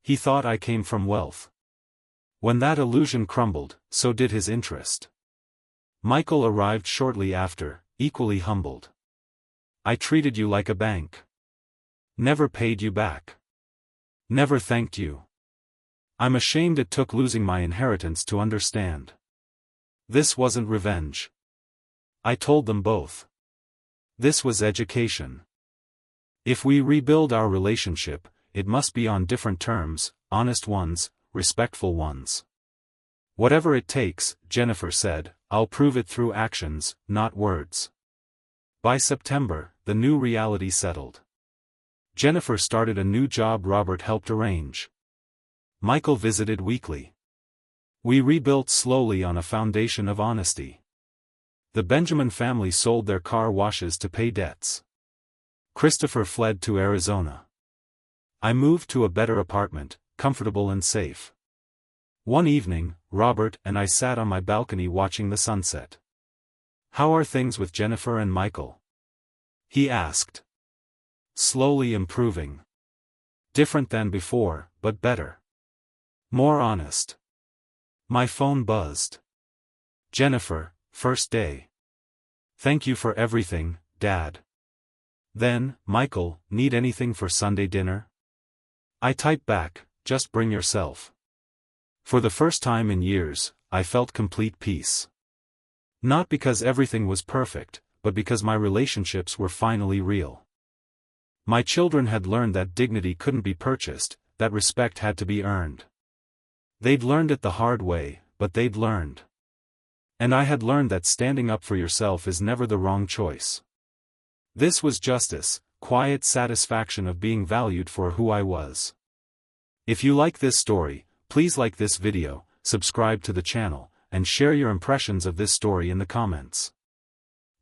Speaker 1: He thought I came from wealth. When that illusion crumbled, so did his interest. Michael arrived shortly after, equally humbled. I treated you like a bank. Never paid you back. Never thanked you. I'm ashamed it took losing my inheritance to understand. This wasn't revenge. I told them both. This was education. If we rebuild our relationship, it must be on different terms, honest ones, respectful ones. Whatever it takes, Jennifer said, I'll prove it through actions, not words. By September, the new reality settled. Jennifer started a new job Robert helped arrange. Michael visited weekly. We rebuilt slowly on a foundation of honesty. The Benjamin family sold their car washes to pay debts. Christopher fled to Arizona. I moved to a better apartment, comfortable and safe. One evening, Robert and I sat on my balcony watching the sunset. How are things with Jennifer and Michael? He asked. Slowly improving. Different than before, but better. More honest. My phone buzzed. Jennifer, first day. Thank you for everything, Dad. Then, Michael, need anything for Sunday dinner? I typed back, just bring yourself. For the first time in years, I felt complete peace. Not because everything was perfect, but because my relationships were finally real. My children had learned that dignity couldn't be purchased, that respect had to be earned. They'd learned it the hard way, but they'd learned. And I had learned that standing up for yourself is never the wrong choice. This was justice, quiet satisfaction of being valued for who I was. If you like this story, please like this video, subscribe to the channel, and share your impressions of this story in the comments.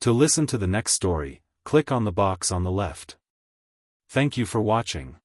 Speaker 1: To listen to the next story, click on the box on the left. Thank you for watching.